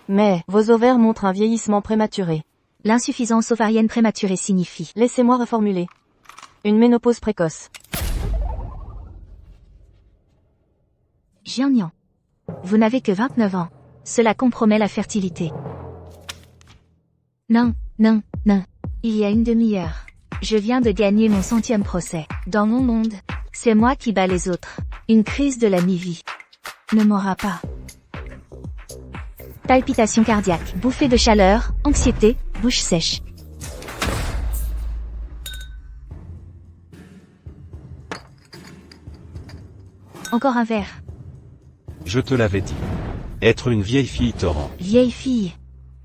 Mais, vos ovaires montrent un vieillissement prématuré. L'insuffisance ovarienne prématurée signifie. Laissez-moi reformuler. Une ménopause précoce. Jian. Vous n'avez que 29 ans. Cela compromet la fertilité. Non. Il y a une demi-heure. Je viens de gagner mon 100e procès. Dans mon monde, c'est moi qui bats les autres. Une crise de la mi-vie. Ne m'aura pas. Palpitations cardiaques, bouffée de chaleur, anxiété, bouche sèche. Encore un verre. Je te l'avais dit. Être une vieille fille te rend. Vieille fille.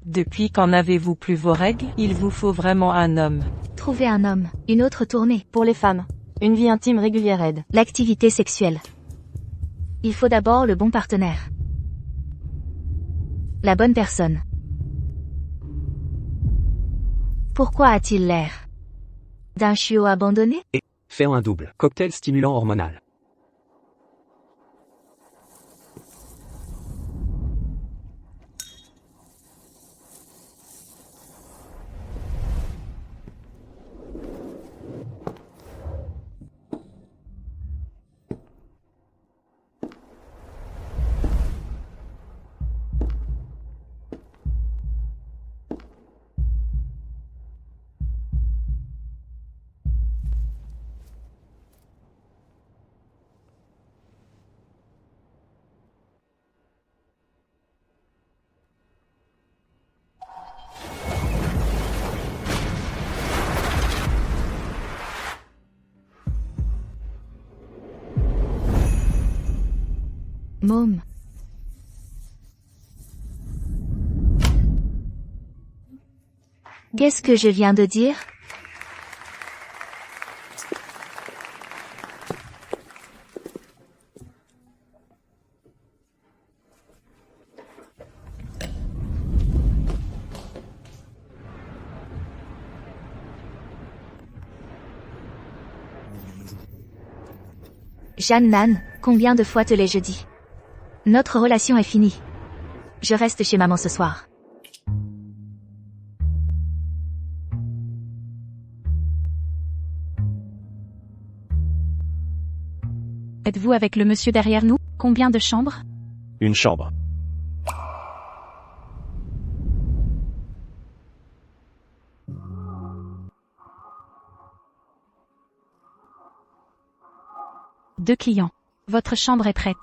Depuis quand n'avez-vous plus vos règles? Il vous faut vraiment un homme. Trouver un homme. Une autre tournée. Pour les femmes. Une vie intime régulière aide. L'activité sexuelle. Il faut d'abord le bon partenaire. La bonne personne. Pourquoi a-t-il l'air d'un chiot abandonné? Faire un double cocktail stimulant hormonal. Môme. Qu'est-ce que je viens de dire? Jeanne Nan, combien de fois te l'ai-je dit? Notre relation est finie. Je reste chez maman ce soir. Êtes-vous avec le monsieur derrière nous? Combien de chambres? Une chambre. Deux clients. Votre chambre est prête.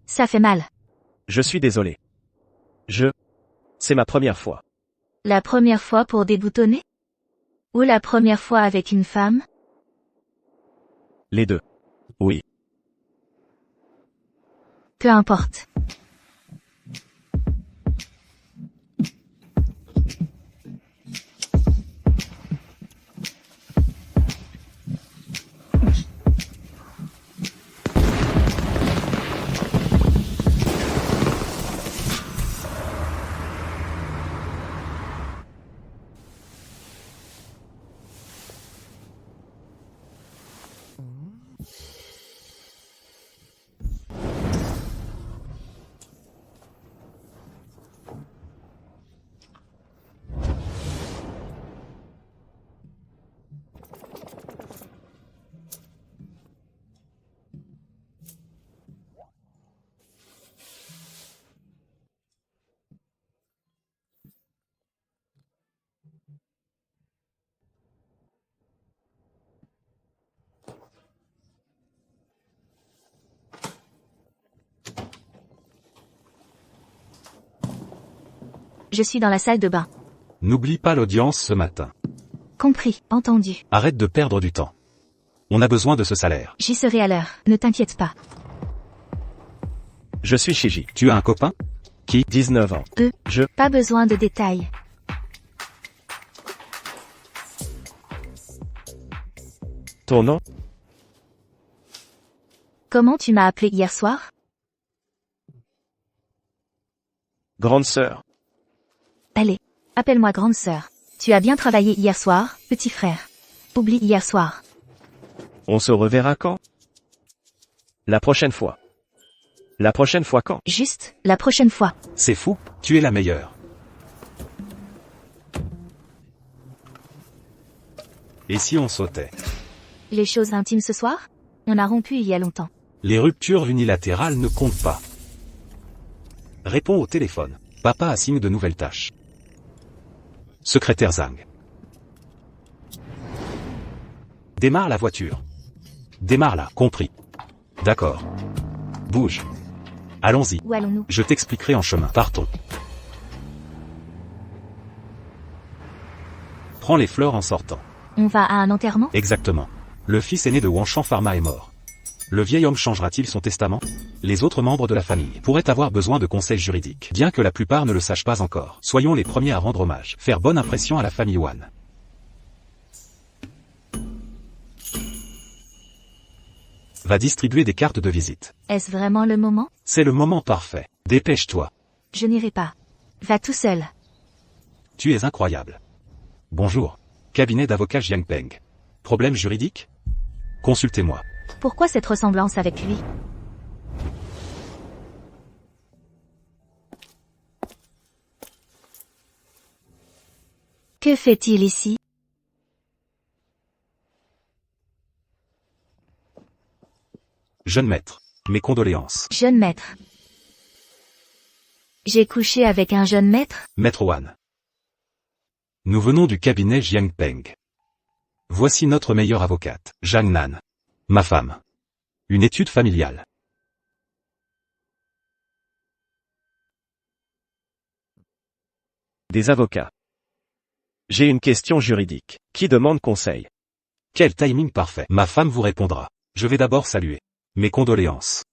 Ça fait mal. Je suis désolé. C'est ma première fois. La première fois pour déboutonner? Ou la première fois avec une femme? Les deux. Oui. Peu importe. Je suis dans la salle de bain. N'oublie pas l'audience ce matin. Compris, entendu. Arrête de perdre du temps. On a besoin de ce salaire. J'y serai à l'heure, ne t'inquiète pas. Je suis Shiji. Tu as un copain? 19 ans. Pas besoin de détails. Ton nom? Comment tu m'as appelé hier soir? Grande sœur. Allez, appelle-moi grande sœur. Tu as bien travaillé hier soir, petit frère. Oublie hier soir. On se reverra quand? La prochaine fois. La prochaine fois quand? Juste, la prochaine fois. C'est fou, tu es la meilleure. Et si on sautait? Les choses intimes ce soir? On a rompu il y a longtemps. Les ruptures unilatérales ne comptent pas. Réponds au téléphone. Papa assigne de nouvelles tâches. Secrétaire Zhang. Démarre la voiture. Démarre-la, compris. D'accord. Bouge. Allons-y. Où allons-nous? Je t'expliquerai en chemin. Partons. Prends les fleurs en sortant. On va à un enterrement? Exactement. Le fils aîné de Wanshan Pharma est mort. Le vieil homme changera-t-il son testament? Les autres membres de la famille pourraient avoir besoin de conseils juridiques, bien que la plupart ne le sachent pas encore. Soyons les premiers à rendre hommage, faire bonne impression à la famille Wan. Va distribuer des cartes de visite. Est-ce vraiment le moment? C'est le moment parfait. Dépêche-toi. Je n'irai pas. Va tout seul. Tu es incroyable. Bonjour. Cabinet d'avocat Jiang Peng. Problème juridique? Consultez-moi. Pourquoi cette ressemblance avec lui? Que fait-il ici? Jeune maître. Mes condoléances. Jeune maître. J'ai couché avec un jeune maître? Maître Wan. Nous venons du cabinet Jiang Peng. Voici notre meilleure avocate, Zhang Nan. Ma femme. Une étude familiale. Des avocats. J'ai une question juridique. Qui demande conseil? Quel timing parfait. Ma femme vous répondra. Je vais d'abord saluer. Mes condoléances.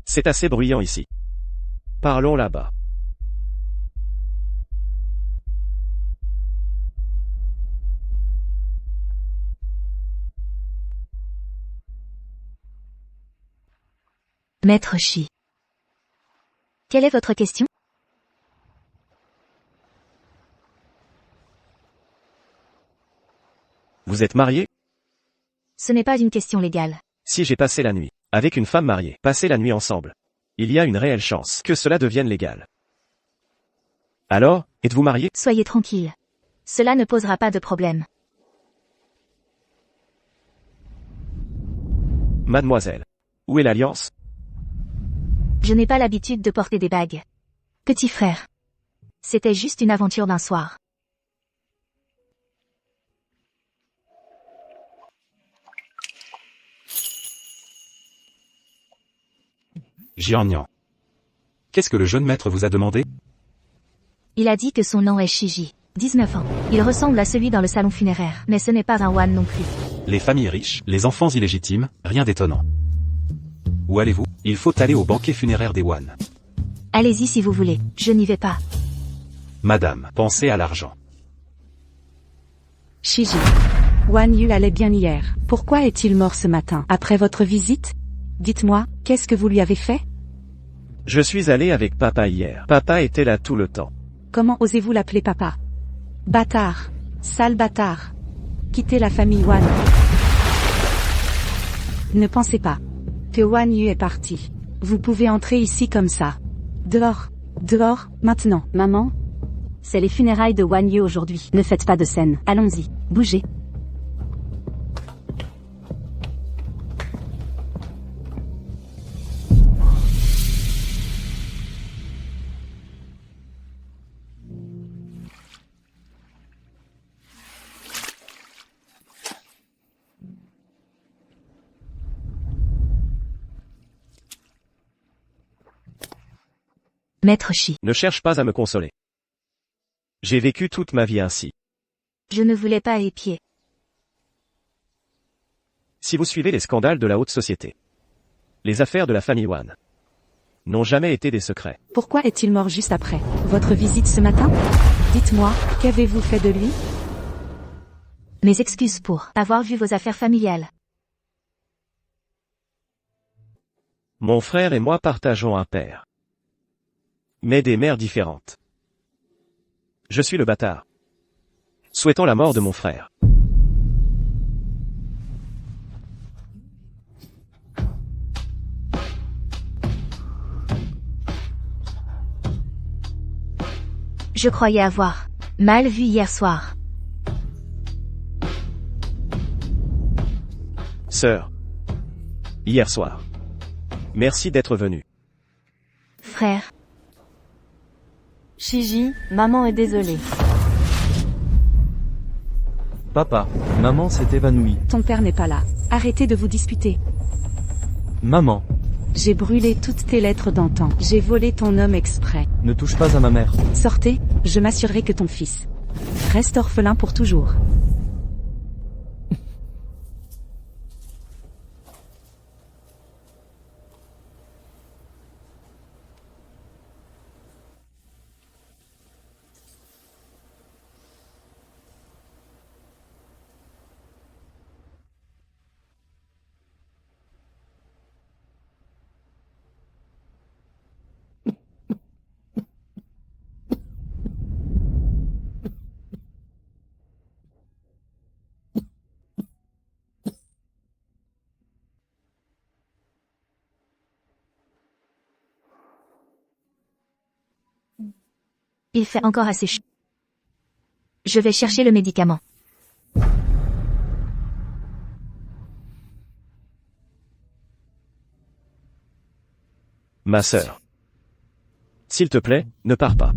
C'est assez bruyant ici. Parlons là-bas. Maître Shi. Quelle est votre question? Vous êtes marié? Ce n'est pas une question légale. Si j'ai passé la nuit avec une femme mariée, passé la nuit ensemble, il y a une réelle chance que cela devienne légal. Alors, êtes-vous marié? Soyez tranquille. Cela ne posera pas de problème. Mademoiselle. Où est l'alliance? Je n'ai pas l'habitude de porter des bagues. Petit frère. C'était juste une aventure d'un soir. Jiannian. Qu'est-ce que le jeune maître vous a demandé? Il a dit que son nom est Shiji. 19 ans. Il ressemble à celui dans le salon funéraire, mais ce n'est pas un Wan non plus. Les familles riches, les enfants illégitimes, rien d'étonnant. Où allez-vous? Il faut aller au banquet funéraire des Wan. Allez-y si vous voulez, je n'y vais pas. Madame, pensez à l'argent. Shiji. Wan Yu allait bien hier. Pourquoi est-il mort ce matin? Après votre visite? Dites-moi, qu'est-ce que vous lui avez fait? Je suis allé avec papa hier. Papa était là tout le temps. Comment osez-vous l'appeler papa? Bâtard. Sale bâtard. Quittez la famille Wan. Ne pensez pas que Wan Yu est parti. Vous pouvez entrer ici comme ça. Dehors. Dehors, maintenant. Maman? C'est les funérailles de Wan Yu aujourd'hui. Ne faites pas de scène. Allons-y. Bougez. Maître Shi. Ne cherche pas à me consoler. J'ai vécu toute ma vie ainsi. Je ne voulais pas épier. Si vous suivez les scandales de la haute société, les affaires de la famille Wan n'ont jamais été des secrets. Pourquoi est-il mort juste après votre visite ce matin? Dites-moi, qu'avez-vous fait de lui? Mes excuses pour avoir vu vos affaires familiales. Mon frère et moi partageons un père, mais des mères différentes. Je suis le bâtard, souhaitant la mort de mon frère. Je croyais avoir mal vu hier soir. Sœur, hier soir. Merci d'être venu. Frère, Shiji, maman est désolée. Papa, maman s'est évanouie. Ton père n'est pas là. Arrêtez de vous disputer. Maman, J'ai brûlé toutes tes lettres d'antan. J'ai volé ton homme exprès. ne touche pas à ma mère. Sortez, je m'assurerai que ton fils reste orphelin pour toujours. il fait encore assez chaud. Je vais chercher le médicament. Ma sœur. S'il te plaît, ne pars pas.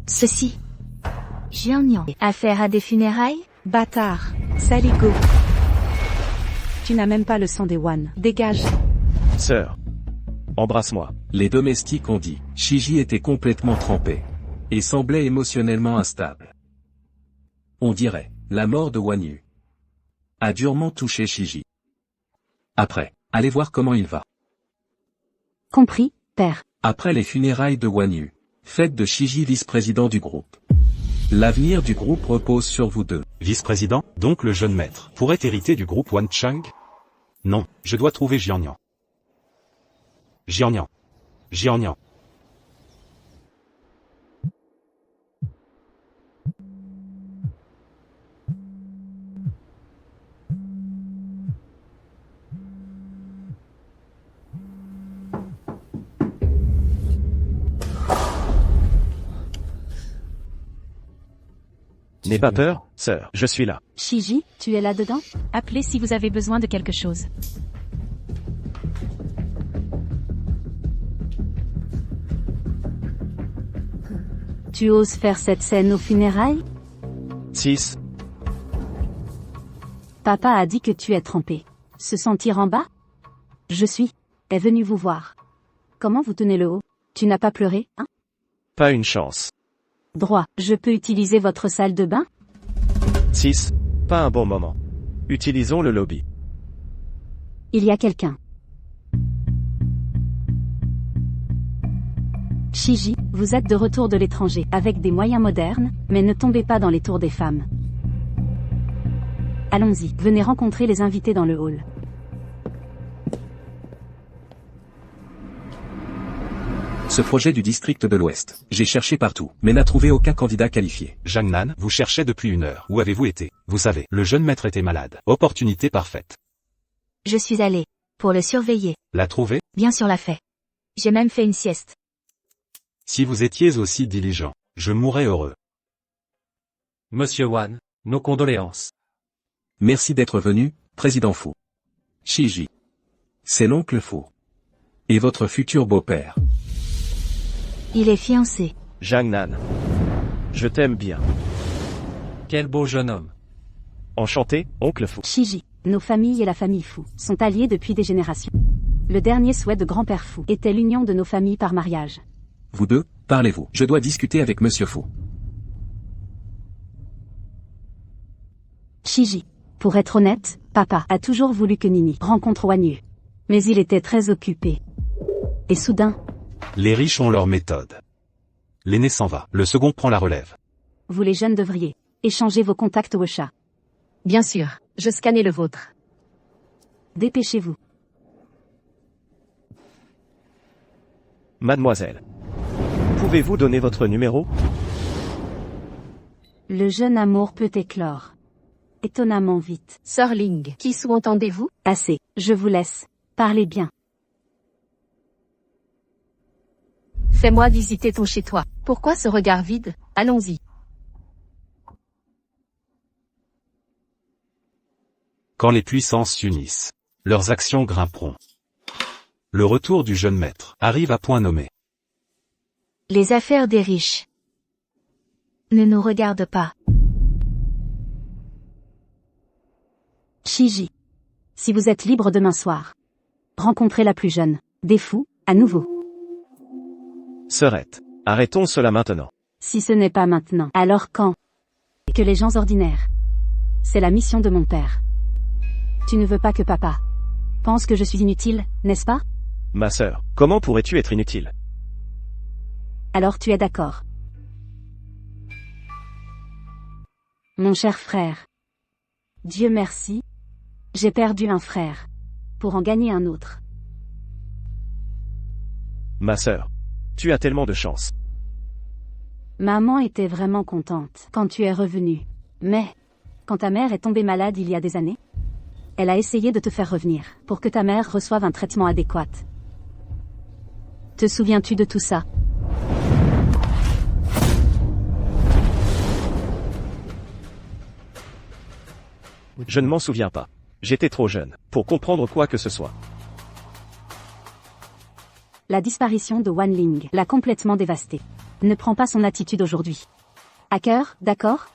Ceci. Jiangnian. Affaire à des funérailles? Bâtard, saligo. Tu n'as même pas le sang des Wan. Dégage. Sœur. Embrasse-moi. Les domestiques ont dit, Shiji était complètement trempé. Et semblait émotionnellement instable. On dirait, la mort de Wan Yu a durement touché Shiji. Après, allez voir comment il va. Compris, père. Après les funérailles de Wan Yu, faites de Shiji vice-président du groupe. L'avenir du groupe repose sur vous deux. Vice-président, donc le jeune maître, pourrait hériter du groupe Wan Chang? Non, je dois trouver Jiangnian. Jiangnian. Jiangnian. N'aie pas peur, sœur, je suis là. Shiji, tu es là-dedans? Appelez si vous avez besoin de quelque chose. Tu oses faire cette scène aux funérailles? 6. Papa a dit que tu es trempé. Se sentir en bas? Je suis est venu vous voir. Comment vous tenez le haut? Tu n'as pas pleuré, hein? Pas une chance. Droit, je peux utiliser votre salle de bain? 6. Pas un bon moment. Utilisons le lobby. Il y a quelqu'un. Shiji, vous êtes de retour de l'étranger, avec des moyens modernes, mais ne tombez pas dans les tours des femmes. Allons-y, venez rencontrer les invités dans le hall. Ce projet du district de l'Ouest, j'ai cherché partout, mais n'a trouvé aucun candidat qualifié. Zhang Nan, vous cherchez depuis 1 heure. Où avez-vous été? Vous savez, le jeune maître était malade. Opportunité parfaite. Je suis allé pour le surveiller. La trouver? Bien sûr l'a fait. J'ai même fait une sieste. Si vous étiez aussi diligent, je mourrais heureux. Monsieur Wan, nos condoléances. Merci d'être venu, président Fu. Shiji. C'est l'oncle Fu. Et votre futur beau-père. Il est fiancé. Zhang Nan. Je t'aime bien. Quel beau jeune homme. Enchanté, oncle Fu. Shiji, Nos familles et la famille Fou sont alliées depuis des générations. Le dernier souhait de grand-père Fou était l'union de nos familles par mariage. Vous deux, parlez-vous. Je dois discuter avec Monsieur Fou. Shiji. Pour être honnête, papa a toujours voulu que Nini rencontre Wanyu. Mais il était très occupé. Et soudain, Les riches ont leur méthode. L'aîné s'en va, le second prend la relève. vous les jeunes devriez échanger vos contacts au chat. Bien sûr, je scannais le vôtre. Dépêchez-vous. Mademoiselle. Pouvez-vous donner votre numéro? Le jeune amour peut éclore. Étonnamment vite. Sir Ling, qui sous-entendez-vous? Assez, je vous laisse. Parlez bien. Fais-moi visiter ton chez-toi. Pourquoi ce regard vide? Allons-y. Quand les puissances s'unissent, leurs actions grimperont. Le retour du jeune maître arrive à point nommé. Les affaires des riches ne nous regardent pas. Shiji. Si vous êtes libre demain soir, rencontrez la plus jeune des fous, à nouveau. Sœurette. Arrêtons cela maintenant. Si ce n'est pas maintenant, alors quand? Que les gens ordinaires. C'est la mission de mon père. Tu ne veux pas que papa pense que je suis inutile, n'est-ce pas? Ma sœur, comment pourrais-tu être inutile? Alors tu es d'accord. Mon cher frère. Dieu merci. J'ai perdu un frère. Pour en gagner un autre. Ma sœur. Tu as tellement de chance. Maman était vraiment contente quand tu es revenu. Mais, quand ta mère est tombée malade il y a des années, elle a essayé de te faire revenir, pour que ta mère reçoive un traitement adéquat. Te souviens-tu de tout ça? Je ne m'en souviens pas. J'étais trop jeune pour comprendre quoi que ce soit. La disparition de Wan Ling l'a complètement dévasté. Ne prends pas son attitude aujourd'hui. À cœur, d'accord?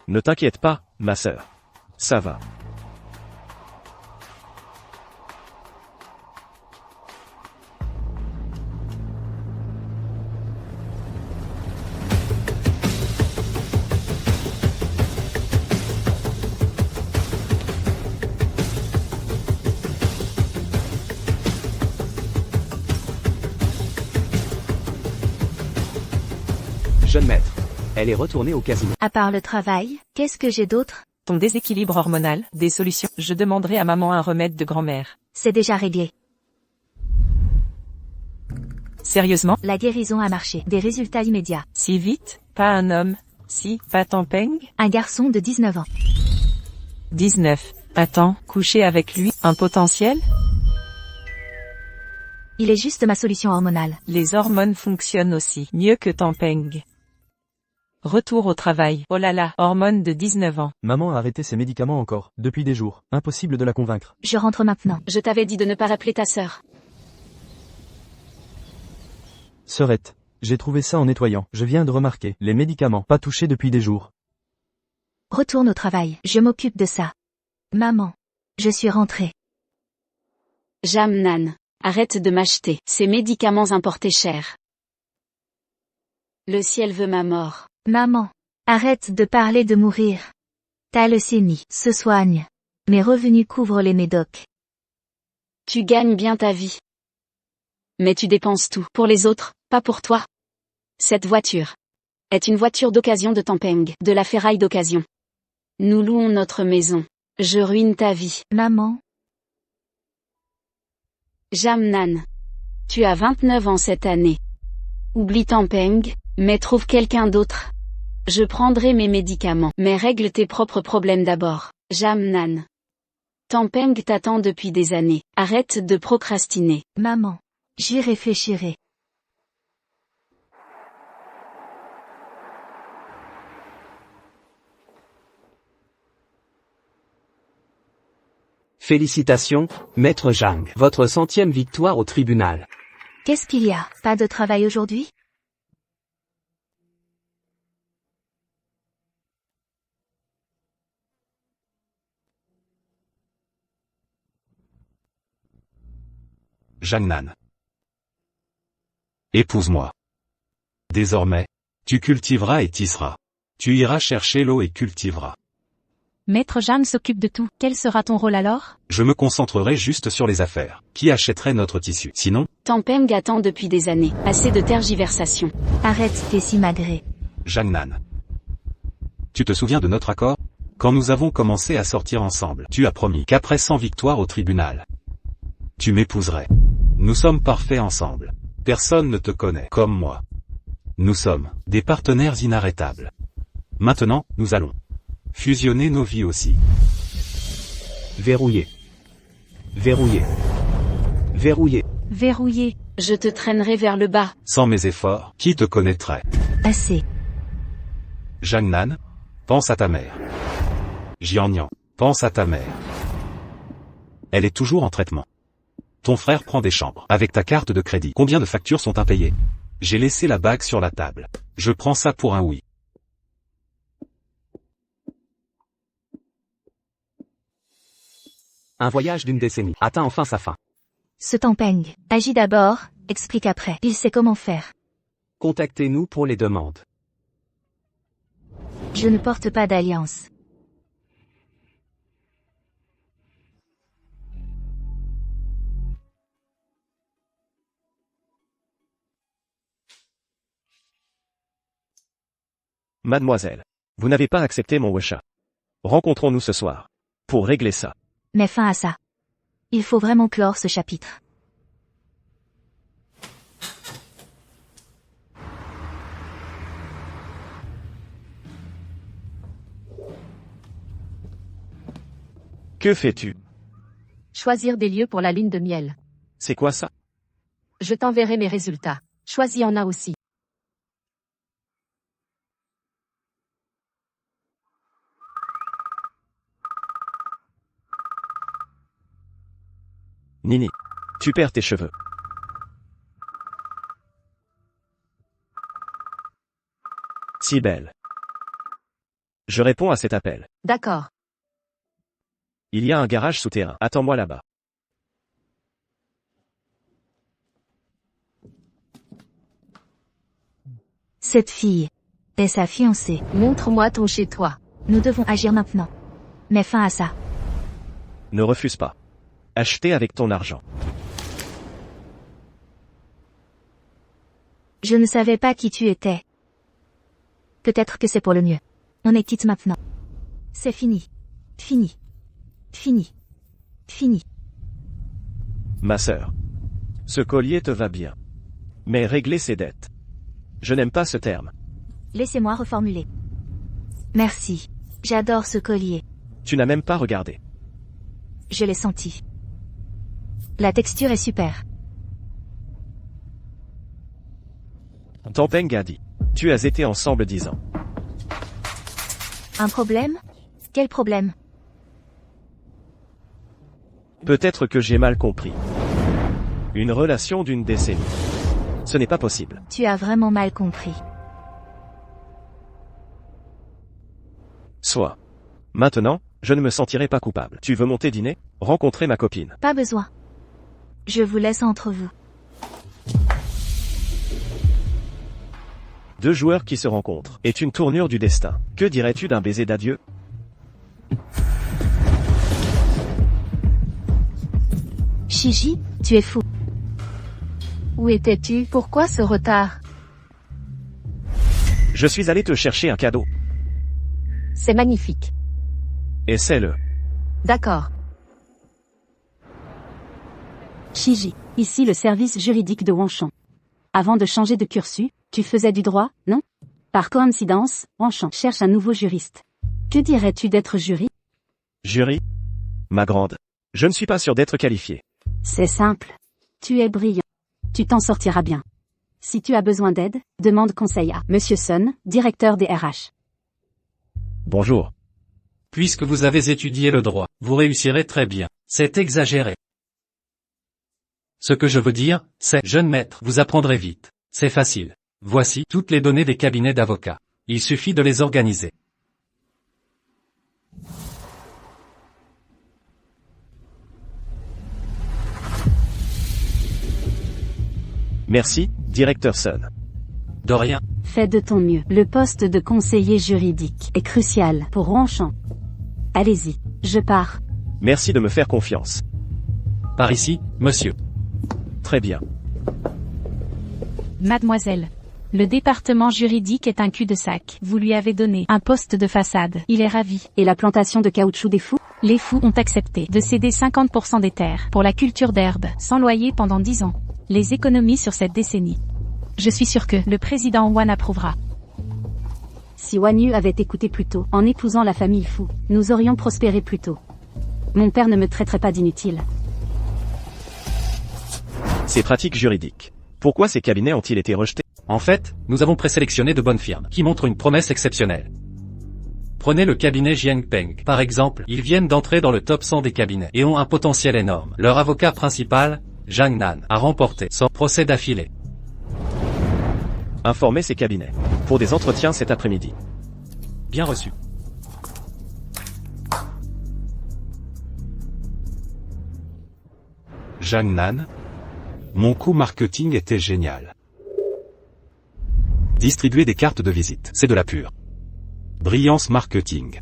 Ne t'inquiète pas, ma sœur. Ça va. Jeune maître. Elle est retournée au casino. À part le travail, qu'est-ce que j'ai d'autre? Ton déséquilibre hormonal, des solutions. Je demanderai à maman un remède de grand-mère. C'est déjà réglé. Sérieusement? La guérison a marché. Des résultats immédiats. Si vite? Pas un homme. Si, pas Tampeng? Un garçon de 19 ans. 19. Attends, coucher avec lui, un potentiel? Il est juste ma solution hormonale. Les hormones fonctionnent aussi, mieux que Tampeng. Retour au travail. Oh là là, hormone de 19 ans. Maman a arrêté ses médicaments encore, depuis des jours. Impossible de la convaincre. Je rentre maintenant. Je t'avais dit de ne pas rappeler ta sœur. Sœurette. J'ai trouvé ça en nettoyant. Je viens de remarquer. Les médicaments, pas touchés depuis des jours. Retourne au travail. Je m'occupe de ça. Maman. Je suis rentrée. Jamnan. Arrête de m'acheter ces médicaments importés chers. Le ciel veut ma mort. Maman. Arrête de parler de mourir. Ta leucémie se soigne. Mes revenus couvrent les médocs. Tu gagnes bien ta vie. Mais tu dépenses tout pour les autres, pas pour toi. Cette voiture est une voiture d'occasion de Tampeng, de la ferraille d'occasion. Nous louons notre maison. Je ruine ta vie. Maman. Jamnan. Tu as 29 ans cette année. Oublie Tampeng, mais trouve quelqu'un d'autre. Je prendrai mes médicaments, mais règle tes propres problèmes d'abord. Jamnan. Tampeng t'attend depuis des années. Arrête de procrastiner. Maman. J'y réfléchirai. Félicitations, Maître Zhang. Votre 100e victoire au tribunal. Qu'est-ce qu'il y a? Pas de travail aujourd'hui? Jangnan. Épouse-moi. Désormais, tu cultiveras et tisseras. Tu iras chercher l'eau et cultiveras. Maître Jeanne s'occupe de tout. Quel sera ton rôle alors? Je me concentrerai juste sur les affaires. Qui achèterait notre tissu? Sinon, Tampeng attend depuis des années. Assez de tergiversations. Arrête tes simagrées. Jangnan. Tu te souviens de notre accord? Quand nous avons commencé à sortir ensemble, tu as promis qu'après 100 victoires au tribunal, tu m'épouserais. Nous sommes parfaits ensemble. Personne ne te connaît comme moi. Nous sommes des partenaires inarrêtables. Maintenant, nous allons fusionner nos vies aussi. Verrouillé. Verrouillé. Verrouillé. Verrouillé. Je te traînerai vers le bas. Sans mes efforts, qui te connaîtrait? Assez. Jangnan, pense à ta mère. Jiannian, pense à ta mère. Elle est toujours en traitement. Ton frère prend des chambres. Avec ta carte de crédit, combien de factures sont impayées? J'ai laissé la bague sur la table. Je prends ça pour un oui. Un voyage d'une décennie atteint enfin sa fin. Ce Tampeng agit d'abord, explique après. Il sait comment faire. Contactez-nous pour les demandes. Je ne porte pas d'alliance. Mademoiselle, vous n'avez pas accepté mon wecha. Rencontrons-nous ce soir. Pour régler ça. Mets fin à ça. Il faut vraiment clore ce chapitre. Que fais-tu? Choisir des lieux pour la lune de miel. C'est quoi ça? Je t'enverrai mes résultats. Choisis en a aussi. Nini. Tu perds tes cheveux. Si belle. Je réponds à cet appel. D'accord. Il y a un garage souterrain. Attends-moi là-bas. Cette fille est sa fiancée. Montre-moi ton chez-toi. Nous devons agir maintenant. Mets fin à ça. Ne refuse pas. Acheter avec ton argent. Je ne savais pas qui tu étais. Peut-être que c'est pour le mieux. On est quitte maintenant. C'est fini. Fini. Fini. Fini. Ma sœur. Ce collier te va bien. Mais régler ses dettes. Je n'aime pas ce terme. Laissez-moi reformuler. Merci. J'adore ce collier. Tu n'as même pas regardé. Je l'ai senti. La texture est super. Tampeng a dit. Tu as été ensemble 10 ans. Un problème? Quel problème? Peut-être que j'ai mal compris. Une relation d'une décennie. Ce n'est pas possible. Tu as vraiment mal compris. Soit. Maintenant, je ne me sentirai pas coupable. Tu veux monter dîner? Rencontrer ma copine. Pas besoin. Je vous laisse entre vous. Deux joueurs qui se rencontrent est une tournure du destin. Que dirais-tu d'un baiser d'adieu? Shiji, tu es fou. Où étais-tu? Pourquoi ce retard? Je suis allé te chercher un cadeau. C'est magnifique. Essaie-le. D'accord. Shiji, ici le service juridique de Wanshan. Avant de changer de cursus, tu faisais du droit, non? Par coïncidence, Wanshan cherche un nouveau juriste. Que dirais-tu d'être jury? Jury? Ma grande. Je ne suis pas sûr d'être qualifié. C'est simple. Tu es brillant. Tu t'en sortiras bien. Si tu as besoin d'aide, demande conseil à Monsieur Sun, directeur des RH. Bonjour. Puisque vous avez étudié le droit, vous réussirez très bien. C'est exagéré. Ce que je veux dire, c'est, jeune maître, vous apprendrez vite. C'est facile. Voici toutes les données des cabinets d'avocats. Il suffit de les organiser. Merci, directeur Sun. De rien. Fais de ton mieux. Le poste de conseiller juridique est crucial pour Ronchamp. Allez-y, je pars. Merci de me faire confiance. Par ici, monsieur. Très bien. Mademoiselle. Le département juridique est un cul-de-sac. Vous lui avez donné un poste de façade. Il est ravi. Et la plantation de caoutchouc des fous? Les fous ont accepté de céder 50% des terres pour la culture d'herbe, sans loyer pendant 10 ans. Les économies sur cette décennie. Je suis sûr que le président Wan approuvera. Si Wanyu avait écouté plus tôt, en épousant la famille Fou, nous aurions prospéré plus tôt. Mon père ne me traiterait pas d'inutile. Ces pratiques juridiques. Pourquoi ces cabinets ont-ils été rejetés? En fait, nous avons présélectionné de bonnes firmes, qui montrent une promesse exceptionnelle. Prenez le cabinet Jiangpeng, par exemple, ils viennent d'entrer dans le top 100 des cabinets, et ont un potentiel énorme. Leur avocat principal, Zhang Nan, a remporté son procès d'affilée. Informez ces cabinets. Pour des entretiens cet après-midi. Bien reçu. Zhang Nan. Mon coup marketing était génial. Distribuer des cartes de visite, c'est de la pure brillance marketing.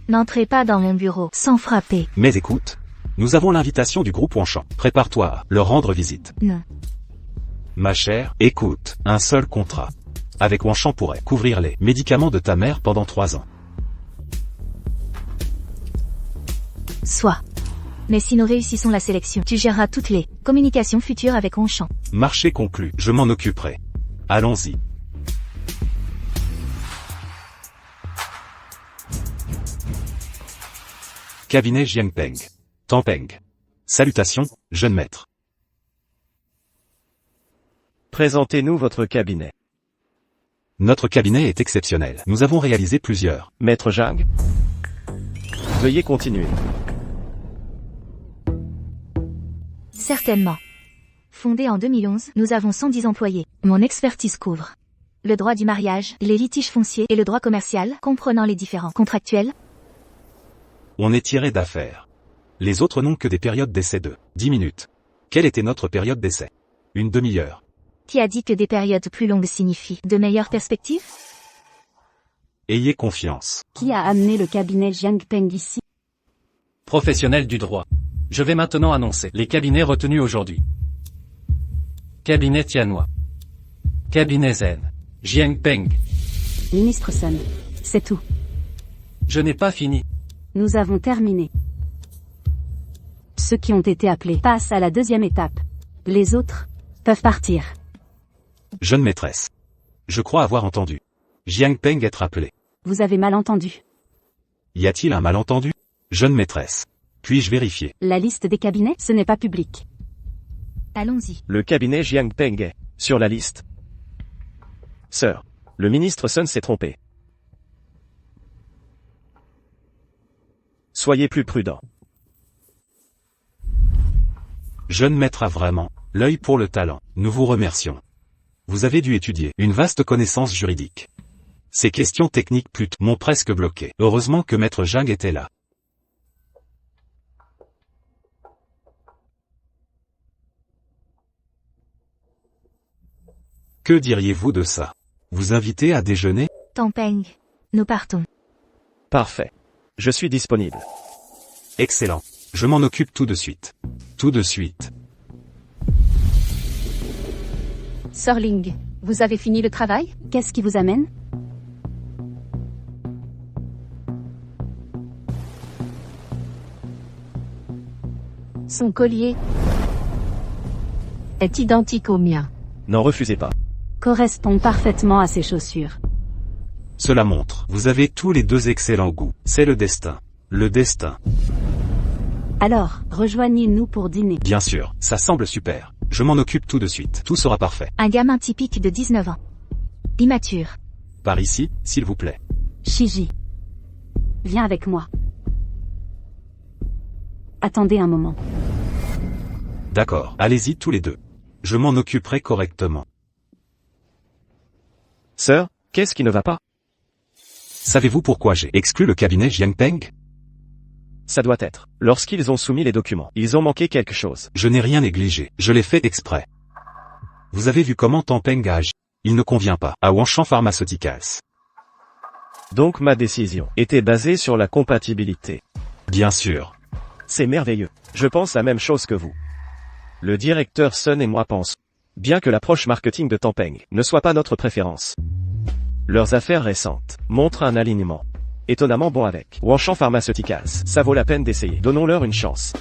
N'entrez pas dans mon bureau sans frapper. Mais écoute, nous avons l'invitation du groupe Wanchamp. Prépare-toi à leur rendre visite. Non. Ma chère, écoute, un seul contrat avec Wanchamp pourrait couvrir les médicaments de ta mère pendant 3 ans. Soit. Mais si nous réussissons la sélection, tu géreras toutes les communications futures avec Ronchamp. Marché conclu, je m'en occuperai. Allons-y. Cabinet Jiangpeng. Tampeng. Salutations, jeune maître. Présentez-nous votre cabinet. Notre cabinet est exceptionnel. Nous avons réalisé plusieurs. Maître Zhang. Veuillez continuer. Certainement. Fondé en 2011, nous avons 110 employés. Mon expertise couvre le droit du mariage, les litiges fonciers et le droit commercial, comprenant les différents contractuels. On est tiré d'affaires. Les autres n'ont que des périodes d'essai de 10 minutes. Quelle était notre période d'essai? Une demi-heure. Qui a dit que des périodes plus longues signifient de meilleures perspectives? Ayez confiance. Qui a amené le cabinet Jiangpeng ici? Professionnel du droit. Je vais maintenant annoncer les cabinets retenus aujourd'hui. Cabinet Tianhua. Cabinet Zen. Jiangpeng. Ministre Sun. C'est tout. Je n'ai pas fini. Nous avons terminé. Ceux qui ont été appelés passent à la deuxième étape. Les autres peuvent partir. Jeune maîtresse. Je crois avoir entendu Jiangpeng être appelé. Vous avez mal entendu. Y a-t-il un malentendu? Jeune maîtresse. Puis-je vérifier? La liste des cabinets, ce n'est pas public. Allons-y. Le cabinet Jiangpeng est sur la liste. Sœur, le ministre Sun s'est trompé. Soyez plus prudent. Jeune maître a vraiment l'œil pour le talent. Nous vous remercions. Vous avez dû étudier une vaste connaissance juridique. Ces questions techniques m'ont presque bloqué. Heureusement que maître Zhang était là. Que diriez-vous de ça? Vous inviter à déjeuner? Tampeng. Nous partons. Parfait. Je suis disponible. Excellent. Je m'en occupe tout de suite. Tout de suite. Sir Ling, vous avez fini le travail? Qu'est-ce qui vous amène? Son collier est identique au mien. N'en refusez pas. Correspond parfaitement à ses chaussures. Cela montre. Vous avez tous les deux excellent goût. C'est le destin. Le destin. Alors, rejoignez-nous pour dîner. Bien sûr, ça semble super. Je m'en occupe tout de suite. Tout sera parfait. Un gamin typique de 19 ans. Immature. Par ici, s'il vous plaît. Shiji. Viens avec moi. Attendez un moment. D'accord, allez-y tous les deux. Je m'en occuperai correctement. Sœur, qu'est-ce qui ne va pas? Savez-vous pourquoi j'ai exclu le cabinet Jiangpeng? Ça doit être. Lorsqu'ils ont soumis les documents, ils ont manqué quelque chose. Je n'ai rien négligé. Je l'ai fait exprès. Vous avez vu comment Tampeng a agi. Il ne convient pas à Wanshan Pharmaceuticals. Donc ma décision était basée sur la compatibilité. Bien sûr. C'est merveilleux. Je pense la même chose que vous. Le directeur Sun et moi pensons, bien que l'approche marketing de Tampeng ne soit pas notre préférence. Leurs affaires récentes montrent un alignement étonnamment bon avec Wanshan Pharmaceuticals. Ça vaut la peine d'essayer. Donnons-leur une chance.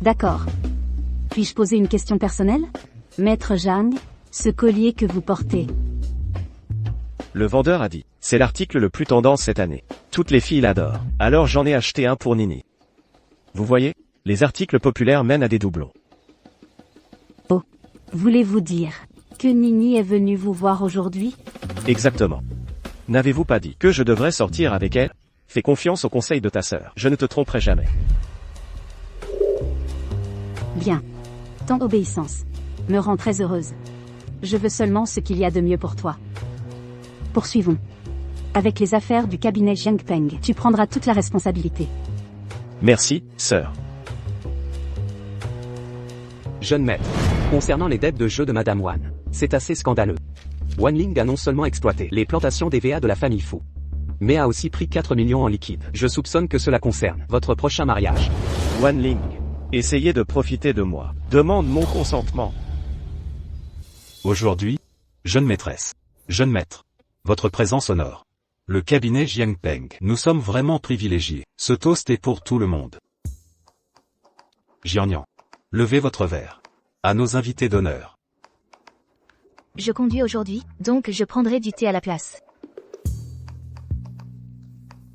D'accord. Puis-je poser une question personnelle? Maître Zhang, ce collier que vous portez. Le vendeur a dit, c'est l'article le plus tendance cette année. Toutes les filles l'adorent. Alors j'en ai acheté un pour Nini. Vous voyez, les articles populaires mènent à des doublons. Oh. Voulez-vous dire que Nini est venue vous voir aujourd'hui? Exactement. N'avez-vous pas dit que je devrais sortir avec elle? Fais confiance au conseil de ta sœur. Je ne te tromperai jamais. Bien. Ton obéissance me rend très heureuse. Je veux seulement ce qu'il y a de mieux pour toi. Poursuivons. Avec les affaires du cabinet Jiangpeng, tu prendras toute la responsabilité. Merci, sœur. Jeune maître. Concernant les dettes de jeu de Madame Wan, c'est assez scandaleux. Wan Ling a non seulement exploité les plantations d'EVA de la famille Fu, mais a aussi pris 4 millions en liquide. Je soupçonne que cela concerne votre prochain mariage. Wan Ling, essayez de profiter de moi. Demande mon consentement. Aujourd'hui, jeune maîtresse, jeune maître, votre présence honore le cabinet Jiangpeng. Nous sommes vraiment privilégiés. Ce toast est pour tout le monde. Jiangnian, levez votre verre à nos invités d'honneur. Je conduis aujourd'hui, donc je prendrai du thé à la place.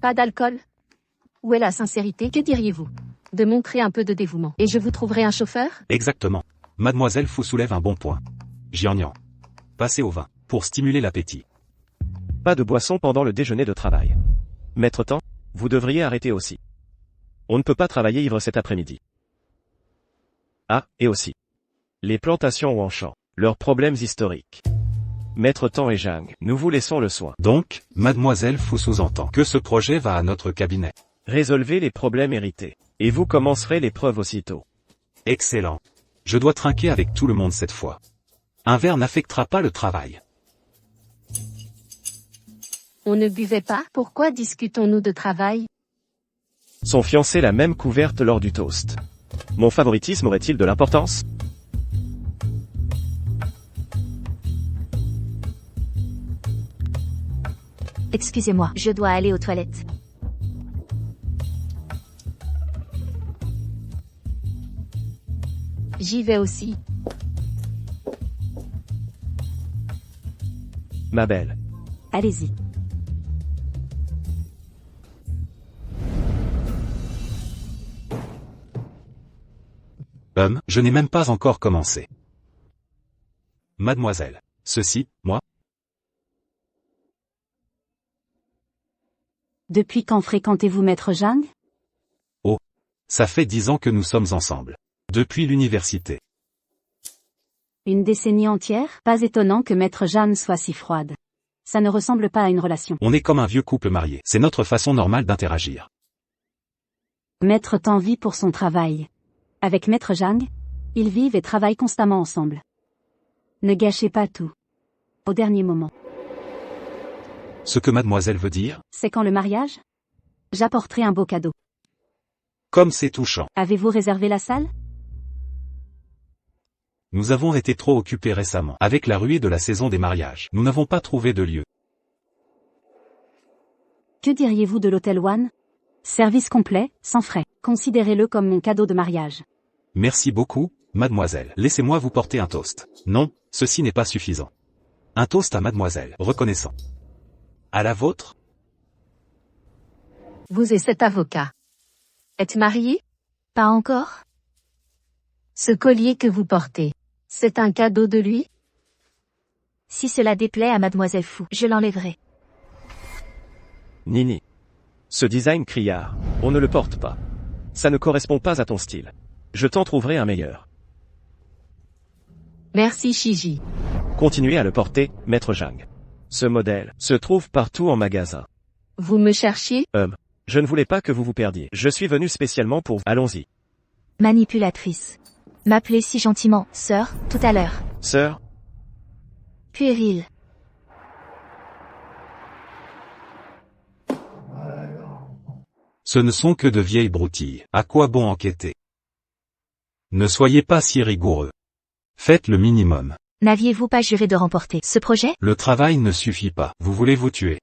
Pas d'alcool? Où est la sincérité? Que diriez-vous de montrer un peu de dévouement, et je vous trouverai un chauffeur? Exactement. Mademoiselle Fu soulève un bon point. Jiangnian, passez au vin, pour stimuler l'appétit. Pas de boisson pendant le déjeuner de travail. Maître Tan, vous devriez arrêter aussi. On ne peut pas travailler ivre cet après-midi. Ah, et aussi. Les plantations Wanshan, leurs problèmes historiques. Maître Tan et Zhang, nous vous laissons le soin. Donc, Mademoiselle Fu sous-entend que ce projet va à notre cabinet. Résolvez les problèmes hérités. Et vous commencerez l'épreuve aussitôt. Excellent. Je dois trinquer avec tout le monde cette fois. Un verre n'affectera pas le travail. On ne buvait pas? Pourquoi discutons-nous de travail? Son fiancé la même couverte lors du toast. Mon favoritisme aurait-il de l'importance? Excusez-moi, je dois aller aux toilettes. J'y vais aussi. Ma belle. Allez-y. Je n'ai même pas encore commencé. Mademoiselle. Ceci, moi? Depuis quand fréquentez-vous Maître Zhang? Oh. Ça fait 10 ans que nous sommes ensemble. Depuis l'université. Une décennie entière? Pas étonnant que Maître Zhang soit si froide. Ça ne ressemble pas à une relation. On est comme un vieux couple marié. C'est notre façon normale d'interagir. Maître Tan vit pour son travail. Avec Maître Zhang, ils vivent et travaillent constamment ensemble. Ne gâchez pas tout. Au dernier moment. Ce que mademoiselle veut dire? C'est quand le mariage? J'apporterai un beau cadeau. Comme c'est touchant. Avez-vous réservé la salle? Nous avons été trop occupés récemment. Avec la ruée de la saison des mariages, nous n'avons pas trouvé de lieu. Que diriez-vous de l'hôtel One? Service complet, sans frais. Considérez-le comme mon cadeau de mariage. Merci beaucoup, mademoiselle. Laissez-moi vous porter un toast. Non, ceci n'est pas suffisant. Un toast à mademoiselle, reconnaissant. À la vôtre? Vous et cet avocat. Êtes mariés? Pas encore? Ce collier que vous portez, c'est un cadeau de lui? Si cela déplaît à Mademoiselle Fu, je l'enlèverai. Nini. Ce design criard, on ne le porte pas. Ça ne correspond pas à ton style. Je t'en trouverai un meilleur. Merci Shiji. Continuez à le porter, Maître Zhang. Ce modèle se trouve partout en magasin. Vous me cherchiez? Je ne voulais pas que vous vous perdiez. Je suis venu spécialement pour vous. Allons-y. Manipulatrice. M'appeler si gentiment, sœur, tout à l'heure. Sœur? Puéril. Ce ne sont que de vieilles broutilles. À quoi bon enquêter? Ne soyez pas si rigoureux. Faites le minimum. N'aviez-vous pas juré de remporter ce projet? Le travail ne suffit pas. Vous voulez vous tuer.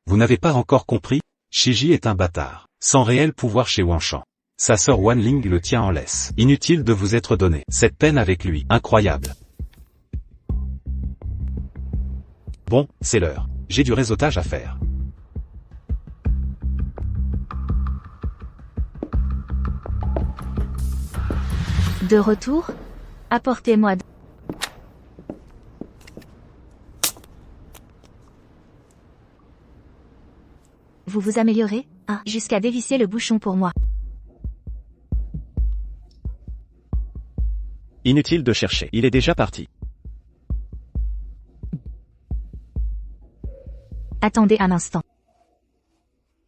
Vous n'avez pas encore compris? Shiji est un bâtard, sans réel pouvoir chez Wanshan. Sa sœur Wanling le tient en laisse. Inutile de vous être donné cette peine avec lui. Incroyable. Bon, c'est l'heure. J'ai du réseautage à faire. De retour? Apportez-moi. Vous vous améliorez? Ah, jusqu'à dévisser le bouchon pour moi. Inutile de chercher, il est déjà parti. Attendez un instant.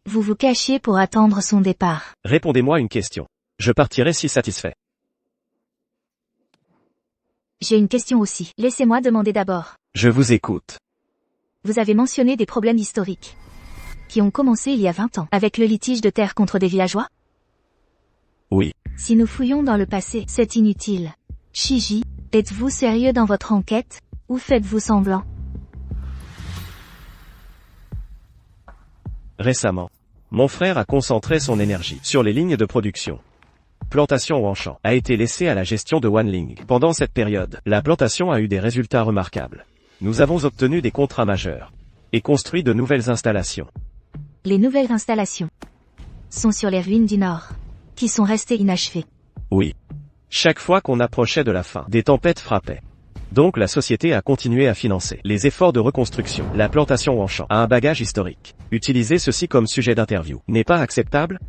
Vous vous cachez pour attendre son départ. Répondez-moi une question. Je partirai si satisfait. J'ai une question aussi. Laissez-moi demander d'abord. Je vous écoute. Vous avez mentionné des problèmes historiques qui ont commencé il y a 20 ans, avec le litige de terre contre des villageois? Oui. Si nous fouillons dans le passé, c'est inutile. Shiji, êtes-vous sérieux dans votre enquête, ou faites-vous semblant? Récemment, mon frère a concentré son énergie sur les lignes de production. Plantation Wanshan a été laissée à la gestion de Wanling. Pendant cette période, la plantation a eu des résultats remarquables. Nous avons obtenu des contrats majeurs et construit de nouvelles installations. Les nouvelles installations sont sur les ruines du nord, qui sont restées inachevées. Oui. Chaque fois qu'on approchait de la fin, des tempêtes frappaient. Donc la société a continué à financer les efforts de reconstruction. La plantation Wanshan a un bagage historique. Utiliser ceci comme sujet d'interview n'est pas acceptable?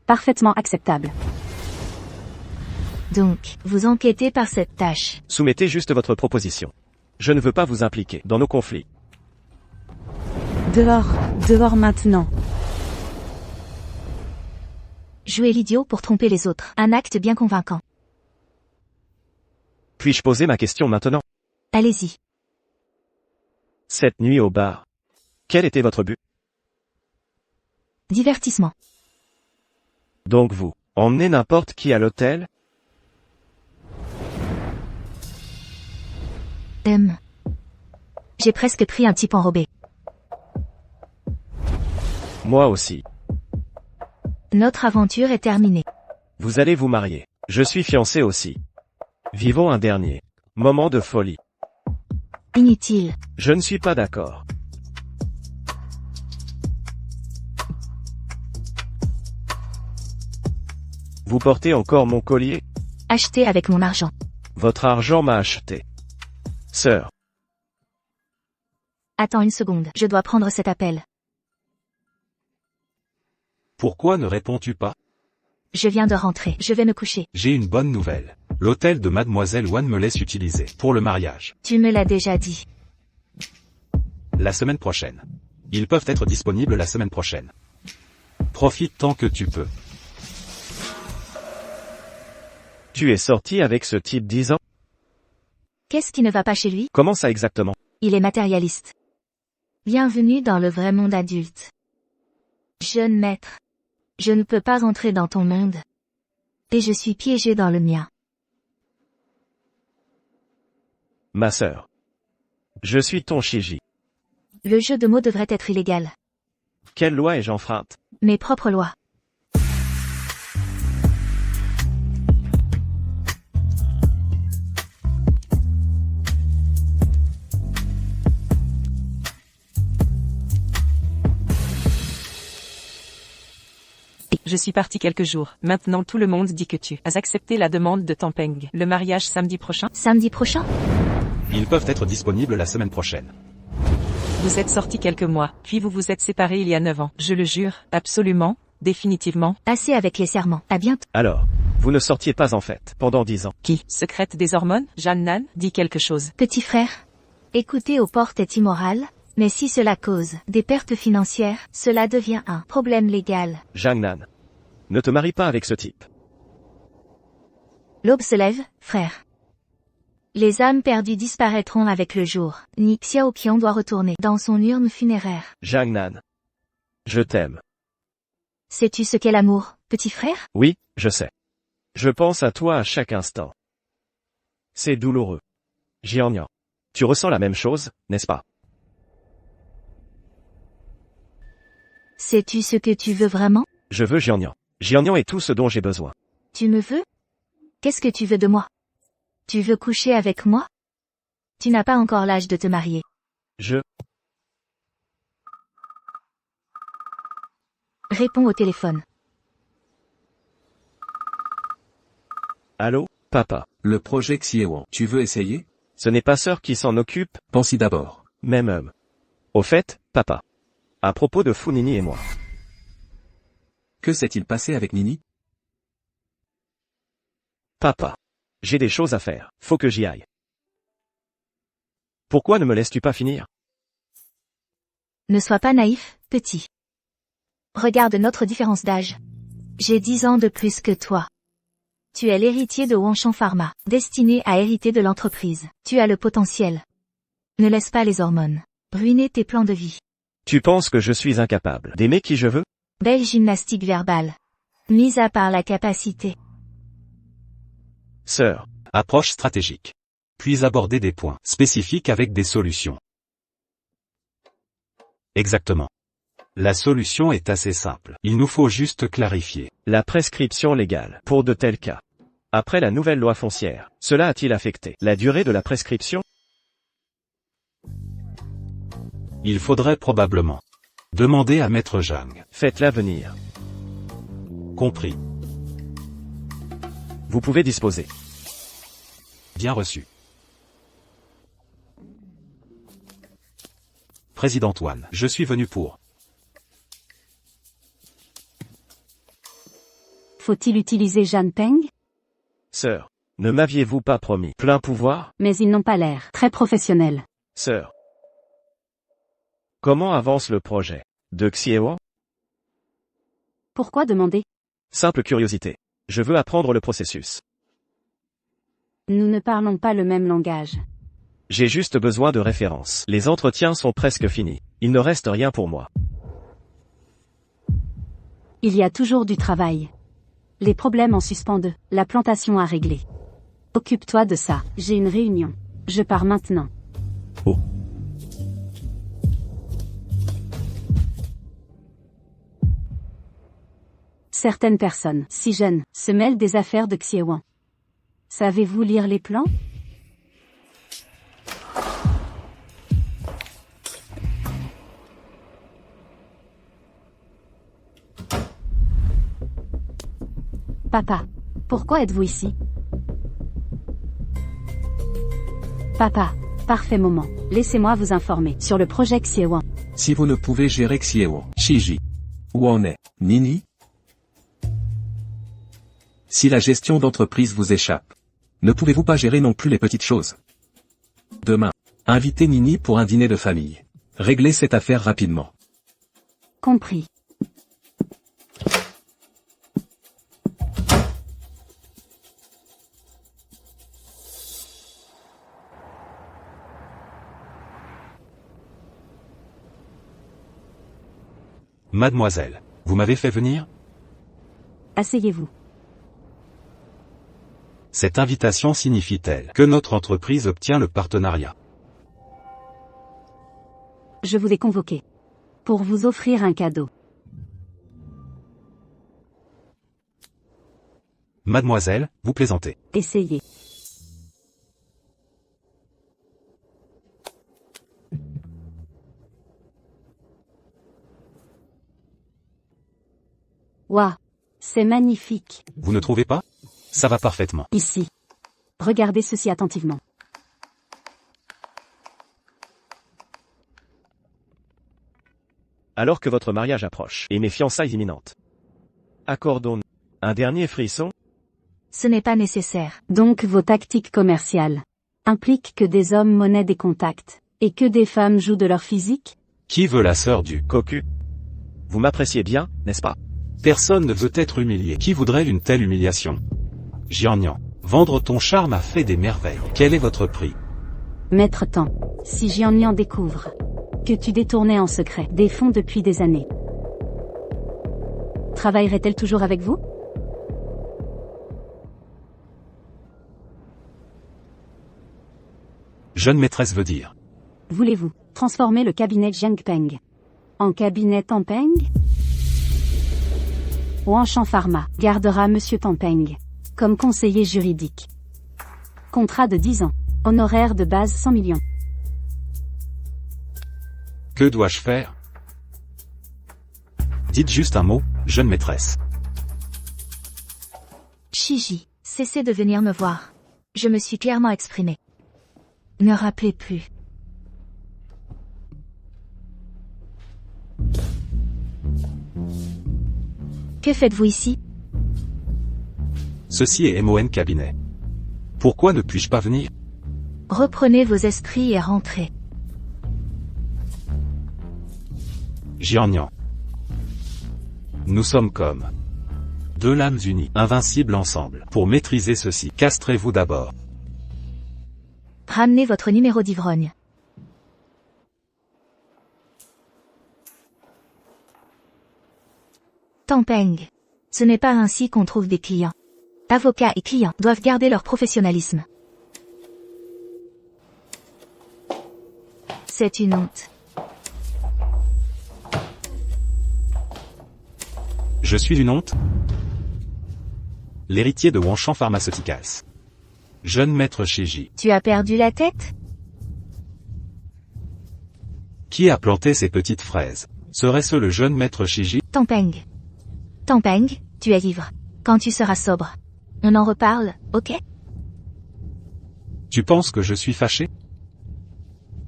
Parfaitement acceptable. Donc, vous enquêtez par cette tâche. Soumettez juste votre proposition. Je ne veux pas vous impliquer dans nos conflits. Dehors maintenant. Jouer l'idiot pour tromper les autres. Un acte bien convaincant. Puis-je poser ma question maintenant? Allez-y. Cette nuit au bar, quel était votre but? Divertissement. Donc vous, emmenez n'importe qui à l'hôtel? J'ai presque pris un type enrobé. Moi aussi. Notre aventure est terminée. Vous allez vous marier. Je suis fiancé aussi. Vivons un dernier moment de folie. Inutile. Je ne suis pas d'accord. Vous portez encore mon collier? Acheté avec mon argent. Votre argent m'a acheté. Sœur. Attends une seconde, je dois prendre cet appel. Pourquoi ne réponds-tu pas? Je viens de rentrer, je vais me coucher. J'ai une bonne nouvelle. L'hôtel de Mademoiselle Wan me laisse utiliser pour le mariage. Tu me l'as déjà dit. La semaine prochaine. Ils peuvent être disponibles la semaine prochaine. Profite tant que tu peux. Tu es sorti avec ce type 10 ans? Qu'est-ce qui ne va pas chez lui? Comment ça exactement? Il est matérialiste. Bienvenue dans le vrai monde adulte. Jeune maître. Je ne peux pas rentrer dans ton monde. Et je suis piégé dans le mien. Ma sœur. Je suis ton Shiji. Le jeu de mots devrait être illégal. Quelle loi ai-je enfreinte? Mes propres lois. Je suis parti quelques jours. Maintenant tout le monde dit que tu as accepté la demande de Tampeng. Le mariage samedi prochain? Samedi prochain? Ils peuvent être disponibles la semaine prochaine. Vous êtes sortis quelques mois, puis vous vous êtes séparés il y a 9 ans. Je le jure, absolument, définitivement. Assez avec les serments. À bientôt. Alors, vous ne sortiez pas en fait, pendant 10 ans. Qui? Secrète des hormones? Jeanne Nan, dit quelque chose. Petit frère. Écouter aux portes est immoral, mais si cela cause des pertes financières, cela devient un problème légal. Jang Nan. Ne te marie pas avec ce type. L'aube se lève, frère. Les âmes perdues disparaîtront avec le jour. Ni Xiaoqiang doit retourner dans son urne funéraire. Jiang Nan. Je t'aime. Sais-tu ce qu'est l'amour, petit frère? Oui, je sais. Je pense à toi à chaque instant. C'est douloureux. Jianyan. Tu ressens la même chose, n'est-ce pas? Sais-tu ce que tu veux vraiment? Je veux Jianyan. Jianyan est tout ce dont j'ai besoin. Tu me veux? Qu'est-ce que tu veux de moi? Tu veux coucher avec moi? Tu n'as pas encore l'âge de te marier. Réponds au téléphone. Allô, papa. Le projet Xiewang, tu veux essayer? Ce n'est pas sœur qui s'en occupe? Pense-y d'abord. Même. Au fait, papa. À propos de Fu Nini et moi. Que s'est-il passé avec Nini? Papa. J'ai des choses à faire, faut que j'y aille. Pourquoi ne me laisses-tu pas finir? Ne sois pas naïf, petit. Regarde notre différence d'âge. J'ai 10 ans de plus que toi. Tu es l'héritier de Wanshan Pharma, destiné à hériter de l'entreprise. Tu as le potentiel. Ne laisse pas les hormones ruiner tes plans de vie. Tu penses que je suis incapable d'aimer qui je veux? Belle gymnastique verbale. Mise à part la capacité. Sœur. Approche stratégique. Puis aborder des points spécifiques avec des solutions. Exactement. La solution est assez simple. Il nous faut juste clarifier. La prescription légale, pour de tels cas. Après la nouvelle loi foncière, cela a-t-il affecté la durée de la prescription? Il faudrait probablement demander à Maître Zhang. Faites-la venir. Compris. Vous pouvez disposer. Bien reçu. Président Wan, je suis venu pour. Faut-il utiliser Jeanne Peng? Sœur, ne m'aviez-vous pas promis plein pouvoir? Mais ils n'ont pas l'air très professionnels. Sœur. Comment avance le projet de Xiewang? Pourquoi demander? Simple curiosité. Je veux apprendre le processus. Nous ne parlons pas le même langage. J'ai juste besoin de références. Les entretiens sont presque finis. Il ne reste rien pour moi. Il y a toujours du travail. Les problèmes en suspendent, la plantation à régler. Occupe-toi de ça, j'ai une réunion. Je pars maintenant. Oh. Certaines personnes, si jeunes, se mêlent des affaires de Xiewang. Savez-vous lire les plans? Papa, pourquoi êtes-vous ici? Papa, parfait moment. Laissez-moi vous informer sur le projet Xiewang. Si vous ne pouvez gérer Xiewang, Shiji. Où en est Nini? Si la gestion d'entreprise vous échappe, ne pouvez-vous pas gérer non plus les petites choses? Demain, invitez Nini pour un dîner de famille. Réglez cette affaire rapidement. Compris. Mademoiselle, vous m'avez fait venir? Asseyez-vous. Cette invitation signifie-t-elle que notre entreprise obtient le partenariat? Je vous ai convoqué pour vous offrir un cadeau. Mademoiselle, vous plaisantez. Essayez. Waouh, c'est magnifique. Vous ne trouvez pas? Ça va parfaitement. Ici. Regardez ceci attentivement. Alors que votre mariage approche et mes fiançailles imminentes, accordons-nous un dernier frisson? Ce n'est pas nécessaire. Donc vos tactiques commerciales impliquent que des hommes monnaient des contacts, et que des femmes jouent de leur physique? Qui veut la sœur du cocu? Vous m'appréciez bien, n'est-ce pas? Personne ne veut être humilié. Qui voudrait une telle humiliation? Jianyan. Vendre ton charme a fait des merveilles. Quel est votre prix? Maître Tan, si Jian découvre que tu détournais en secret des fonds depuis des années, travaillerait-elle toujours avec vous? Jeune maîtresse veut dire. Voulez-vous transformer le cabinet Jiangpeng en cabinet Tampeng? Wanshan Pharma gardera Monsieur Tampeng comme conseiller juridique. Contrat de 10 ans. Honoraire de base 100 millions. Que dois-je faire? Dites juste un mot, jeune maîtresse. Shiji, cessez de venir me voir. Je me suis clairement exprimé. Ne rappelez plus. Que faites-vous ici? Ceci est MON Cabinet. Pourquoi ne puis-je pas venir? Reprenez vos esprits et rentrez. Jian. Nous sommes comme deux lames unies, invincibles ensemble. Pour maîtriser ceci, castrez-vous d'abord. Ramenez votre numéro d'ivrogne. Tampeng. Ce n'est pas ainsi qu'on trouve des clients. Avocats et clients doivent garder leur professionnalisme. C'est une honte. Je suis une honte? L'héritier de Wanshan Pharmaceuticals. Jeune maître Shiji. Tu as perdu la tête? Qui a planté ces petites fraises? Serait-ce le jeune maître Shiji? Tampeng. Tampeng, tu es ivre. Quand tu seras sobre. On en reparle, ok? Tu penses que je suis fâché?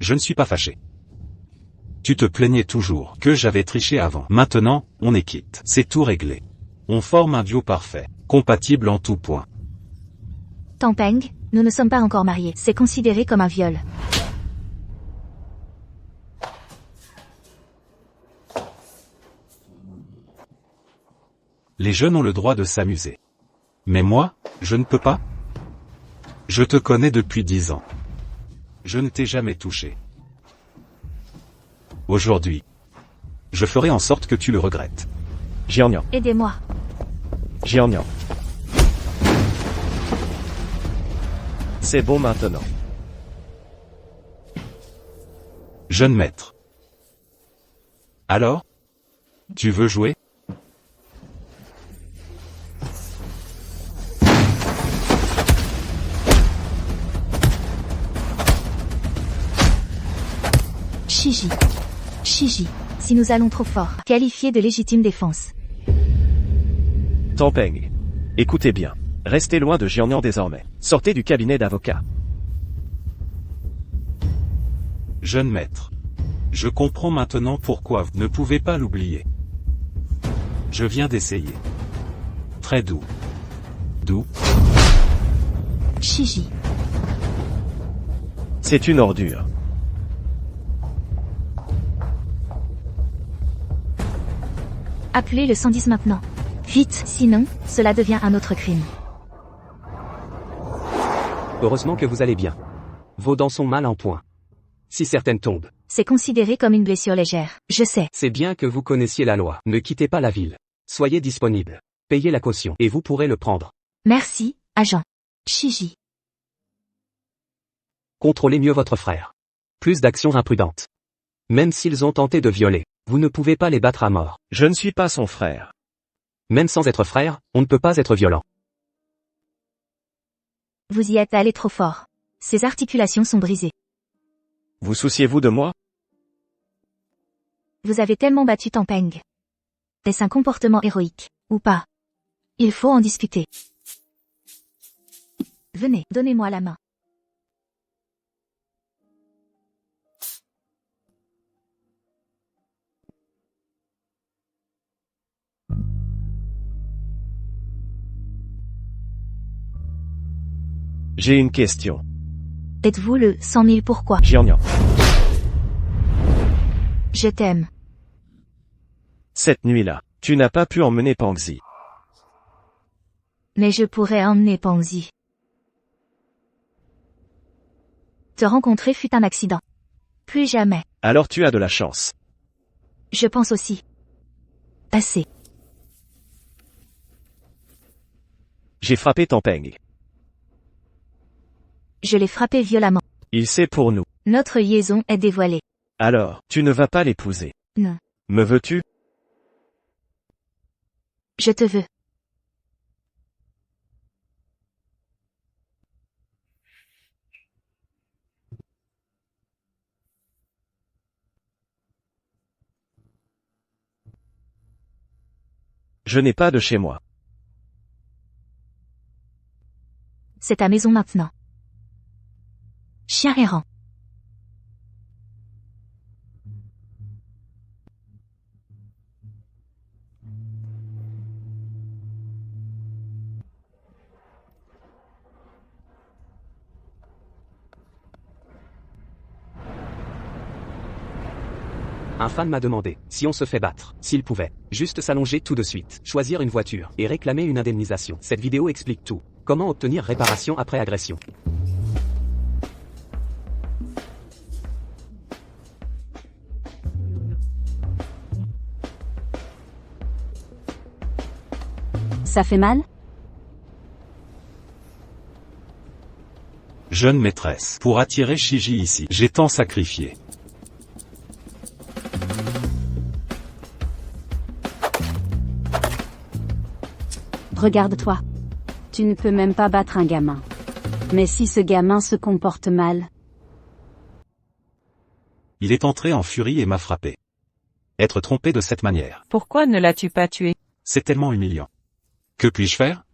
Je ne suis pas fâché. Tu te plaignais toujours que j'avais triché avant. Maintenant, on est quitte. C'est tout réglé. On forme un duo parfait, compatible en tout point. Tampeng, nous ne sommes pas encore mariés. C'est considéré comme un viol. Les jeunes ont le droit de s'amuser. Mais moi, je ne peux pas. Je te connais depuis 10 ans. Je ne t'ai jamais touché. Aujourd'hui, je ferai en sorte que tu le regrettes. Jian. Aidez-moi. Jian. C'est bon maintenant. Jeune maître. Alors? Tu veux jouer? Shiji. Shiji. Si nous allons trop fort, qualifié de légitime défense. Tampeng. Écoutez bien. Restez loin de Jian désormais. Sortez du cabinet d'avocat. Jeune maître. Je comprends maintenant pourquoi vous ne pouvez pas l'oublier. Je viens d'essayer. Très doux. Doux. Shiji. C'est une ordure. Appelez le 110 maintenant. Vite, sinon, cela devient un autre crime. Heureusement que vous allez bien. Vos dents sont mal en point. Si certaines tombent. C'est considéré comme une blessure légère. Je sais. C'est bien que vous connaissiez la loi. Ne quittez pas la ville. Soyez disponible. Payez la caution et vous pourrez le prendre. Merci, agent. Shiji. Contrôlez mieux votre frère. Plus d'actions imprudentes. Même s'ils ont tenté de violer, vous ne pouvez pas les battre à mort. Je ne suis pas son frère. Même sans être frère, on ne peut pas être violent. Vous y êtes allé trop fort. Ses articulations sont brisées. Vous souciez-vous de moi? Vous avez tellement battu Tampeng. Est-ce un comportement héroïque, ou pas? Il faut en discuter. Venez, donnez-moi la main. J'ai une question. Êtes-vous le 100 000 pourquoi? Jian. Je t'aime. Cette nuit-là, tu n'as pas pu emmener Pangzi. Mais je pourrais emmener Pangzi. Te rencontrer fut un accident. Plus jamais. Alors tu as de la chance. Je pense aussi. Assez. J'ai frappé Tampeng. Je l'ai frappé violemment. Il sait pour nous. Notre liaison est dévoilée. Alors, tu ne vas pas l'épouser. Non. Me veux-tu? Je te veux. Je n'ai pas de chez moi. C'est ta maison maintenant. Chien errant. Un fan m'a demandé si on se fait battre, s'il pouvait juste s'allonger tout de suite, choisir une voiture et réclamer une indemnisation. Cette vidéo explique tout. Comment obtenir réparation après agression. Ça fait mal? Jeune maîtresse, pour attirer Shiji ici, j'ai tant sacrifié. Regarde-toi. Tu ne peux même pas battre un gamin. Mais si ce gamin se comporte mal... Il est entré en furie et m'a frappé. Être trompé de cette manière. Pourquoi ne l'as-tu pas tué? C'est tellement humiliant. Que puis-je faire?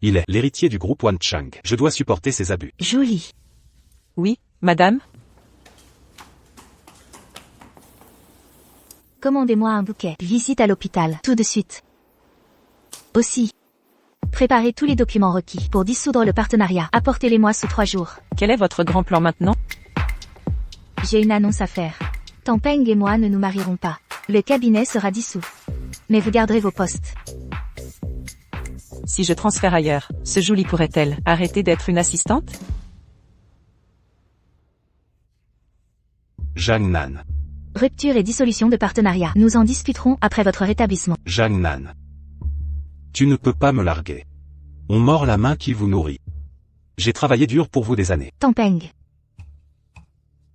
Il est l'héritier du groupe Wan Chang. Je dois supporter ses abus. Jolie. Oui, madame? Commandez-moi un bouquet. Visite à l'hôpital. Tout de suite. Aussi. Préparez tous les documents requis pour dissoudre le partenariat. Apportez-les-moi sous 3 jours. Quel est votre grand plan maintenant? J'ai une annonce à faire. Tampeng et moi ne nous marierons pas. Le cabinet sera dissous. Mais vous garderez vos postes. Si je transfère ailleurs, ce Julie pourrait-elle arrêter d'être une assistante? Jang Nan. Rupture et dissolution de partenariat. Nous en discuterons après votre rétablissement. Jang Nan. Tu ne peux pas me larguer. On mord la main qui vous nourrit. J'ai travaillé dur pour vous des années. Tampeng.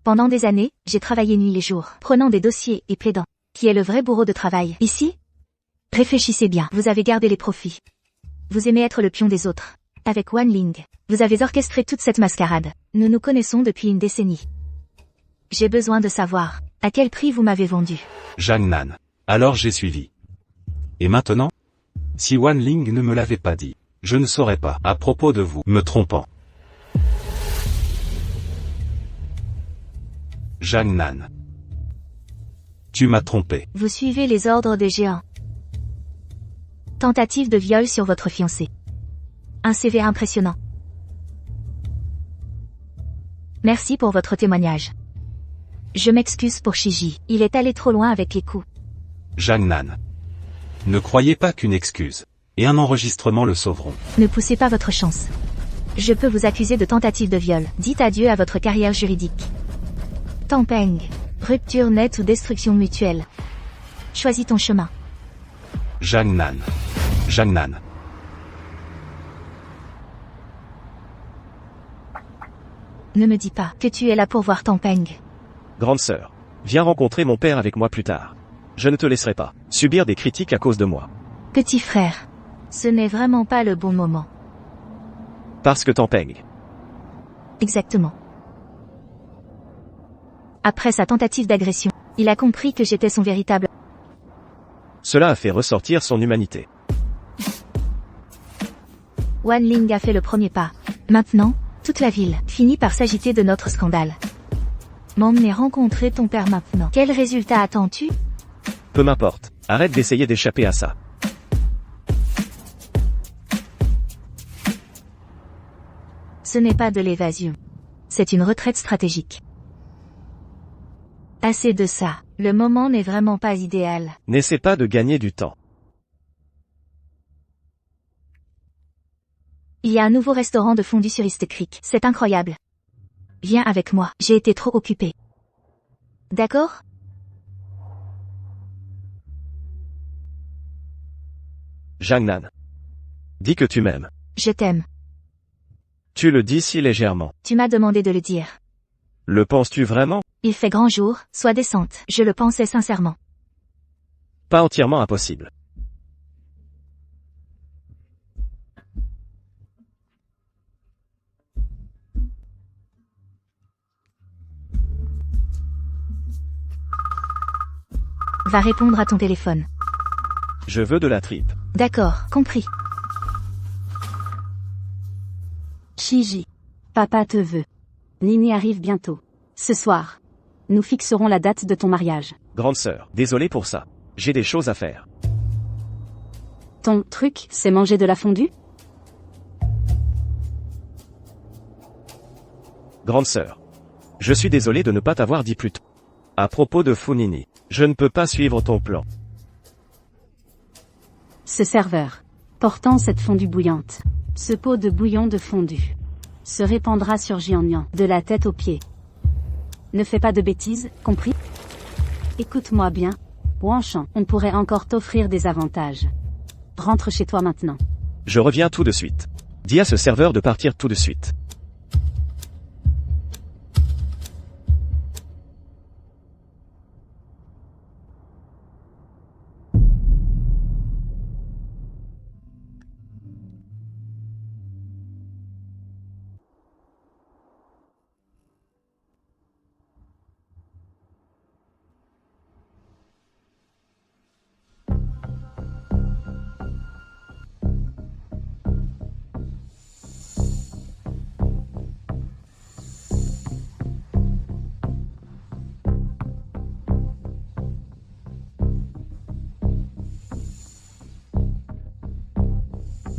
Pendant des années, j'ai travaillé nuit et jour, prenant des dossiers et plaidant. Qui est le vrai bourreau de travail? Ici? Réfléchissez bien. Vous avez gardé les profits. Vous aimez être le pion des autres. Avec Wan Ling, vous avez orchestré toute cette mascarade. Nous nous connaissons depuis une décennie. J'ai besoin de savoir à quel prix vous m'avez vendu. Jang Nan. Alors j'ai suivi. Et maintenant? Si Wan Ling ne me l'avait pas dit, je ne saurais pas, à propos de vous, me trompant. Jang Nan. Tu m'as trompé. Vous suivez les ordres des géants. Tentative de viol sur votre fiancé. Un CV impressionnant. Merci pour votre témoignage. Je m'excuse pour Shiji, il est allé trop loin avec les coups. Jang Nan. Ne croyez pas qu'une excuse et un enregistrement le sauveront. Ne poussez pas votre chance. Je peux vous accuser de tentative de viol. Dites adieu à votre carrière juridique. Tampeng. Rupture nette ou destruction mutuelle. Choisis ton chemin. Jang Nan. Jang Nan. Ne me dis pas que tu es là pour voir Tampeng. Grande sœur, viens rencontrer mon père avec moi plus tard. Je ne te laisserai pas subir des critiques à cause de moi. Petit frère. Ce n'est vraiment pas le bon moment. Parce que Tampeng. Exactement. Après sa tentative d'agression, il a compris que j'étais son véritable... Cela a fait ressortir son humanité. Wan Ling a fait le premier pas. Maintenant, toute la ville finit par s'agiter de notre scandale. M'emmener rencontrer ton père maintenant. Quel résultat attends-tu? Peu m'importe. Arrête d'essayer d'échapper à ça. Ce n'est pas de l'évasion. C'est une retraite stratégique. Assez de ça. Le moment n'est vraiment pas idéal. N'essaie pas de gagner du temps. Il y a un nouveau restaurant de fondue sur East Creek. C'est incroyable. Viens avec moi, j'ai été trop occupée. D'accord? Jangnan. Dis que tu m'aimes. Je t'aime. Tu le dis si légèrement. Tu m'as demandé de le dire. Le penses-tu vraiment? Il fait grand jour, sois décente. Je le pensais sincèrement. Pas entièrement impossible. Va répondre à ton téléphone. Je veux de la tripe. D'accord, compris. Shiji. Papa te veut. Nini arrive bientôt. Ce soir. Nous fixerons la date de ton mariage. Grande sœur, désolé pour ça. J'ai des choses à faire. Ton truc, c'est manger de la fondue? Grande sœur. Je suis désolé de ne pas t'avoir dit plus tôt. À propos de Funini, je ne peux pas suivre ton plan. Ce serveur. Portant cette fondue bouillante. Ce pot de bouillon de fondue. Se répandra sur Jianyan, de la tête aux pieds. Ne fais pas de bêtises, compris? Écoute-moi bien. Wanshan, on pourrait encore t'offrir des avantages. Rentre chez toi maintenant. Je reviens tout de suite. Dis à ce serveur de partir tout de suite.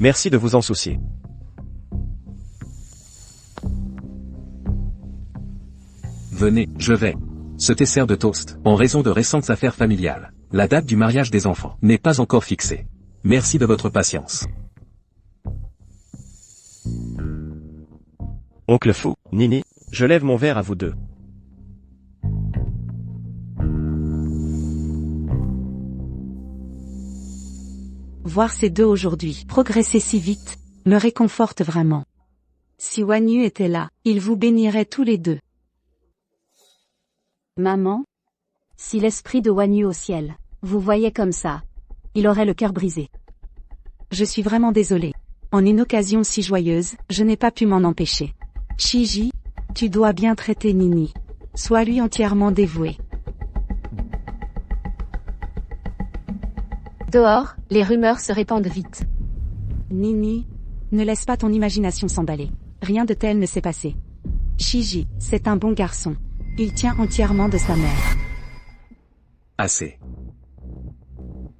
Merci de vous en soucier. Venez, je vais. Ce dessert de toast, en raison de récentes affaires familiales. La date du mariage des enfants n'est pas encore fixée. Merci de votre patience. Oncle Fou, Nini, je lève mon verre à vous deux. Voir ces deux aujourd'hui progresser si vite, me réconforte vraiment. Si Wanyu était là, il vous bénirait tous les deux. Maman? Si l'esprit de Wanyu au ciel, vous voyait comme ça, il aurait le cœur brisé. Je suis vraiment désolée. En une occasion si joyeuse, je n'ai pas pu m'en empêcher. Shiji, tu dois bien traiter Nini. Sois lui entièrement dévoué. Dehors, les rumeurs se répandent vite. Nini, ne laisse pas ton imagination s'emballer. Rien de tel ne s'est passé. Shiji, c'est un bon garçon. Il tient entièrement de sa mère. Assez.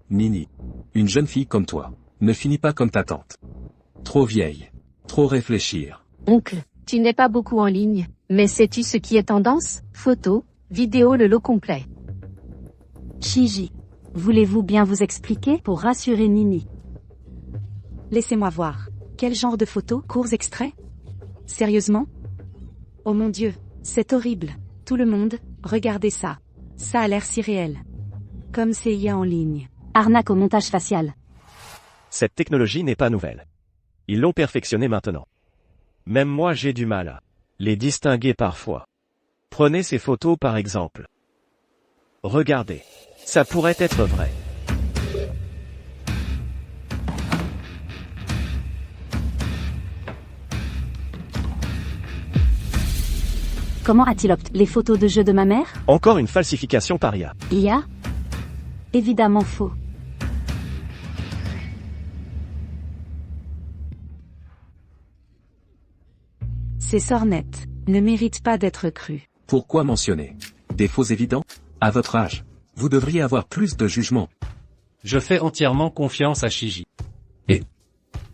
Nini. Une jeune fille comme toi. Ne finit pas comme ta tante. Trop vieille. Trop réfléchir. Oncle, tu n'es pas beaucoup en ligne, mais sais-tu ce qui est tendance? Photos, vidéos, le lot complet. Shiji. Voulez-vous bien vous expliquer pour rassurer Nini? Laissez-moi voir. Quel genre de photos? Courts extraits? Sérieusement? Oh mon Dieu, c'est horrible. Tout le monde, regardez ça. Ça a l'air si réel. Comme CIA en ligne. Arnaque au montage facial. Cette technologie n'est pas nouvelle. Ils l'ont perfectionnée maintenant. Même moi j'ai du mal à les distinguer parfois. Prenez ces photos par exemple. Regardez. Ça pourrait être vrai. Comment a-t-il obtenu les photos de jeu de ma mère? Encore une falsification paria. IA? Évidemment faux. Ces sornettes ne méritent pas d'être crues. Pourquoi mentionner des faux évidents? À votre âge, vous devriez avoir plus de jugement. Je fais entièrement confiance à Shiji. Et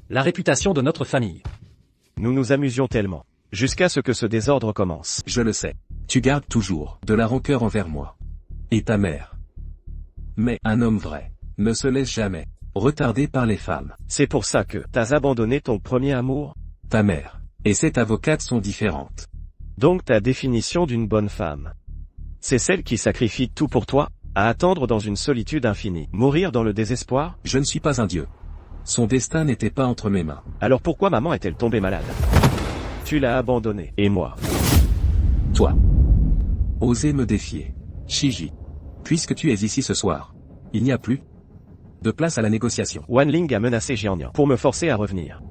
la réputation de notre famille. Nous nous amusions tellement. Jusqu'à ce que ce désordre commence. Je le sais. Tu gardes toujours de la rancœur envers moi. Et ta mère. Mais un homme vrai ne se laisse jamais retarder par les femmes. C'est pour ça que t'as abandonné ton premier amour? Ta mère et cette avocate sont différentes. Donc ta définition d'une bonne femme. C'est celle qui sacrifie tout pour toi, à attendre dans une solitude infinie, mourir dans le désespoir? Je ne suis pas un dieu. Son destin n'était pas entre mes mains. Alors pourquoi maman est-elle tombée malade? Tu l'as abandonnée, et moi? Toi. Osez me défier. Shiji. Puisque tu es ici ce soir, il n'y a plus de place à la négociation. Wanling a menacé Jiannian pour me forcer à revenir.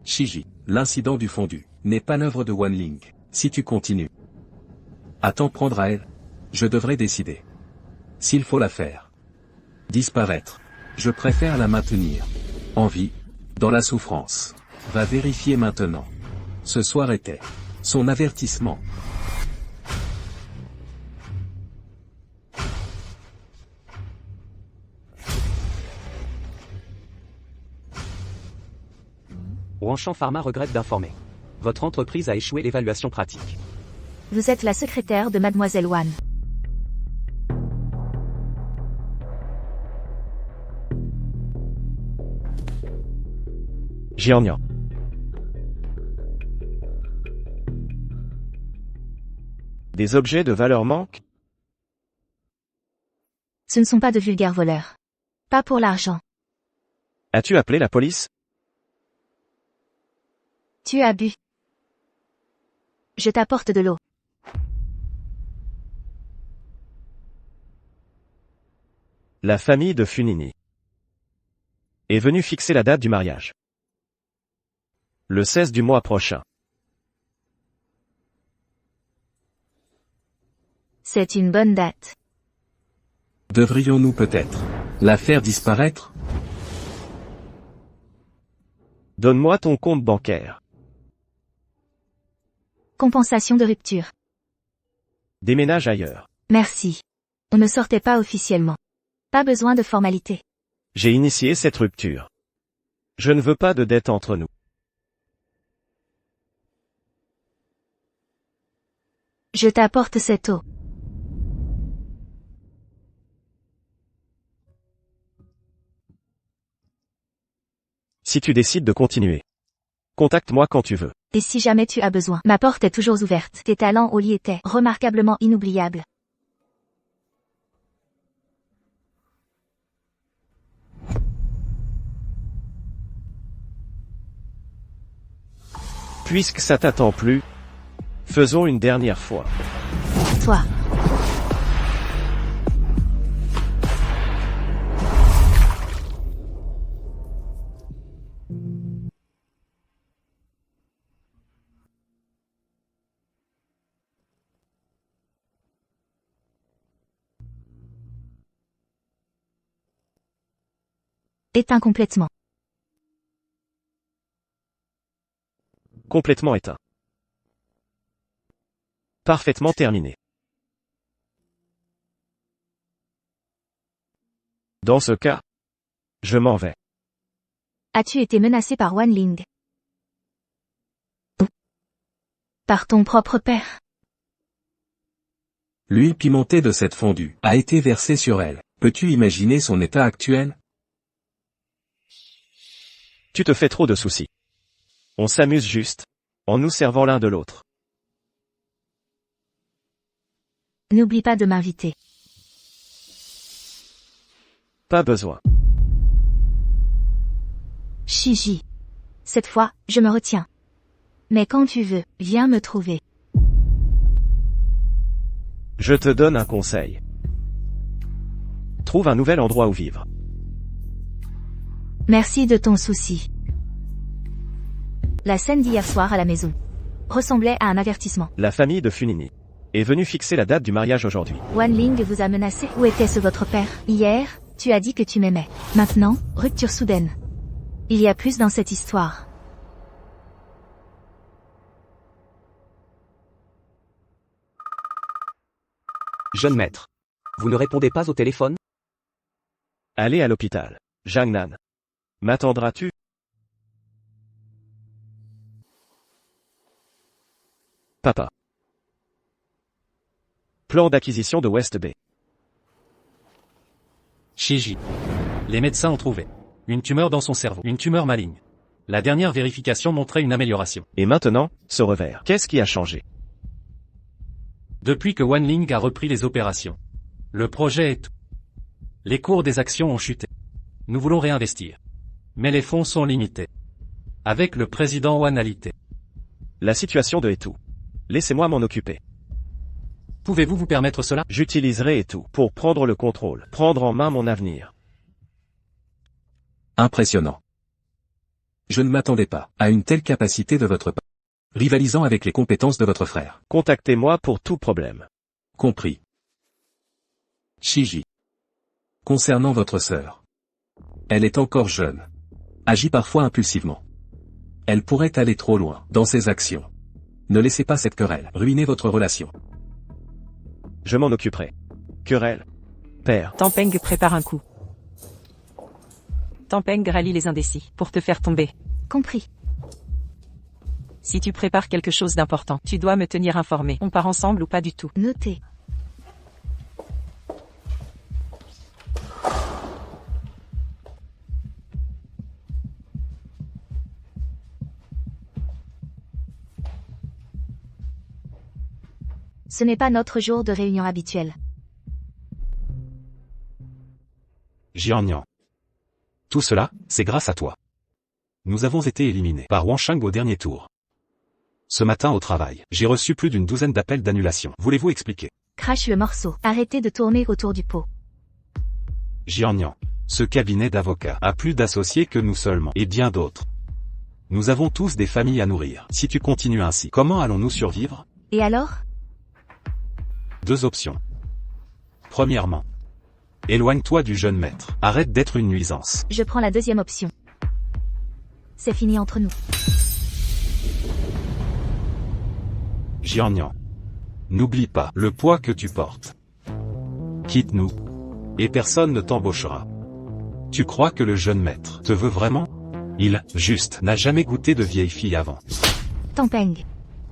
Shiji, l'incident du fondu n'est pas l'œuvre de Wanling. Si tu continues à t'en prendre à elle, je devrais décider s'il faut la faire disparaître. Je préfère la maintenir en vie, dans la souffrance. Va vérifier maintenant. Ce soir était son avertissement. Wanshan Pharma regrette d'informer. Votre entreprise a échoué l'évaluation pratique. Vous êtes la secrétaire de Mademoiselle Wan. Jiannian. Des objets de valeur manquent? Ce ne sont pas de vulgaires voleurs. Pas pour l'argent. As-tu appelé la police? Tu as bu. Je t'apporte de l'eau. La famille de Funini est venue fixer la date du mariage. Le 16 du mois prochain. C'est une bonne date. Devrions-nous peut-être la faire disparaître? Donne-moi ton compte bancaire. Compensation de rupture. Déménage ailleurs. Merci. On ne sortait pas officiellement. Pas besoin de formalité. J'ai initié cette rupture. Je ne veux pas de dette entre nous. Je t'apporte cette eau. Si tu décides de continuer, contacte-moi quand tu veux. Et si jamais tu as besoin, ma porte est toujours ouverte. Tes talents au lit étaient remarquablement inoubliables. Puisque ça t'attend plus, faisons une dernière fois. Toi. Éteins complètement. Complètement éteint. Parfaitement terminé. Dans ce cas, je m'en vais. As-tu été menacé par Wanling? Par ton propre père? L'huile pimentée de cette fondue a été versée sur elle. Peux-tu imaginer son état actuel? Tu te fais trop de soucis. On s'amuse juste, en nous servant l'un de l'autre. N'oublie pas de m'inviter. Pas besoin. Shiji. Cette fois, je me retiens. Mais quand tu veux, viens me trouver. Je te donne un conseil. Trouve un nouvel endroit où vivre. Merci de ton souci. La scène d'hier soir à la maison ressemblait à un avertissement. La famille de Funini est venue fixer la date du mariage aujourd'hui. Wanling vous a menacé. Où était-ce votre père? Hier, tu as dit que tu m'aimais. Maintenant, rupture soudaine. Il y a plus dans cette histoire. Jeune maître. Vous ne répondez pas au téléphone? Allez à l'hôpital. Jangnan. M'attendras-tu? Papa. Plan d'acquisition de West Bay. Shiji. Les médecins ont trouvé une tumeur dans son cerveau, une tumeur maligne. La dernière vérification montrait une amélioration. Et maintenant, ce revers. Qu'est-ce qui a changé? Depuis que Wanling a repris les opérations. Le projet est tout. Les cours des actions ont chuté. Nous voulons réinvestir. Mais les fonds sont limités. Avec le président Wanalité. La situation de Etou. Laissez-moi m'en occuper. Pouvez-vous vous permettre cela? J'utiliserai Etou pour prendre le contrôle, prendre en main mon avenir. Impressionnant. Je ne m'attendais pas à une telle capacité de votre part. Rivalisant avec les compétences de votre frère. Contactez-moi pour tout problème. Compris. Shiji. Concernant votre sœur. Elle est encore jeune. Agit parfois impulsivement. Elle pourrait aller trop loin dans ses actions. Ne laissez pas cette querelle ruiner votre relation. Je m'en occuperai. Querelle. Père. Tampeng prépare un coup. Tampeng rallie les indécis pour te faire tomber. Compris. Si tu prépares quelque chose d'important, tu dois me tenir informé. On part ensemble ou pas du tout. Noté. Ce n'est pas notre jour de réunion habituel. Jiannian. Tout cela, c'est grâce à toi. Nous avons été éliminés par Wang Shang au dernier tour. Ce matin au travail, j'ai reçu plus d'une douzaine d'appels d'annulation. Voulez-vous expliquer? Crache le morceau. Arrêtez de tourner autour du pot. Jiannian. Ce cabinet d'avocats a plus d'associés que nous seulement, et bien d'autres. Nous avons tous des familles à nourrir. Si tu continues ainsi, comment allons-nous survivre? Et alors? Deux options. Premièrement, éloigne-toi du jeune maître. Arrête d'être une nuisance. Je prends la deuxième option. C'est fini entre nous. Jiannian. N'oublie pas le poids que tu portes. Quitte-nous. Et personne ne t'embauchera. Tu crois que le jeune maître te veut vraiment? Il, juste, n'a jamais goûté de vieille fille avant. Tampeng.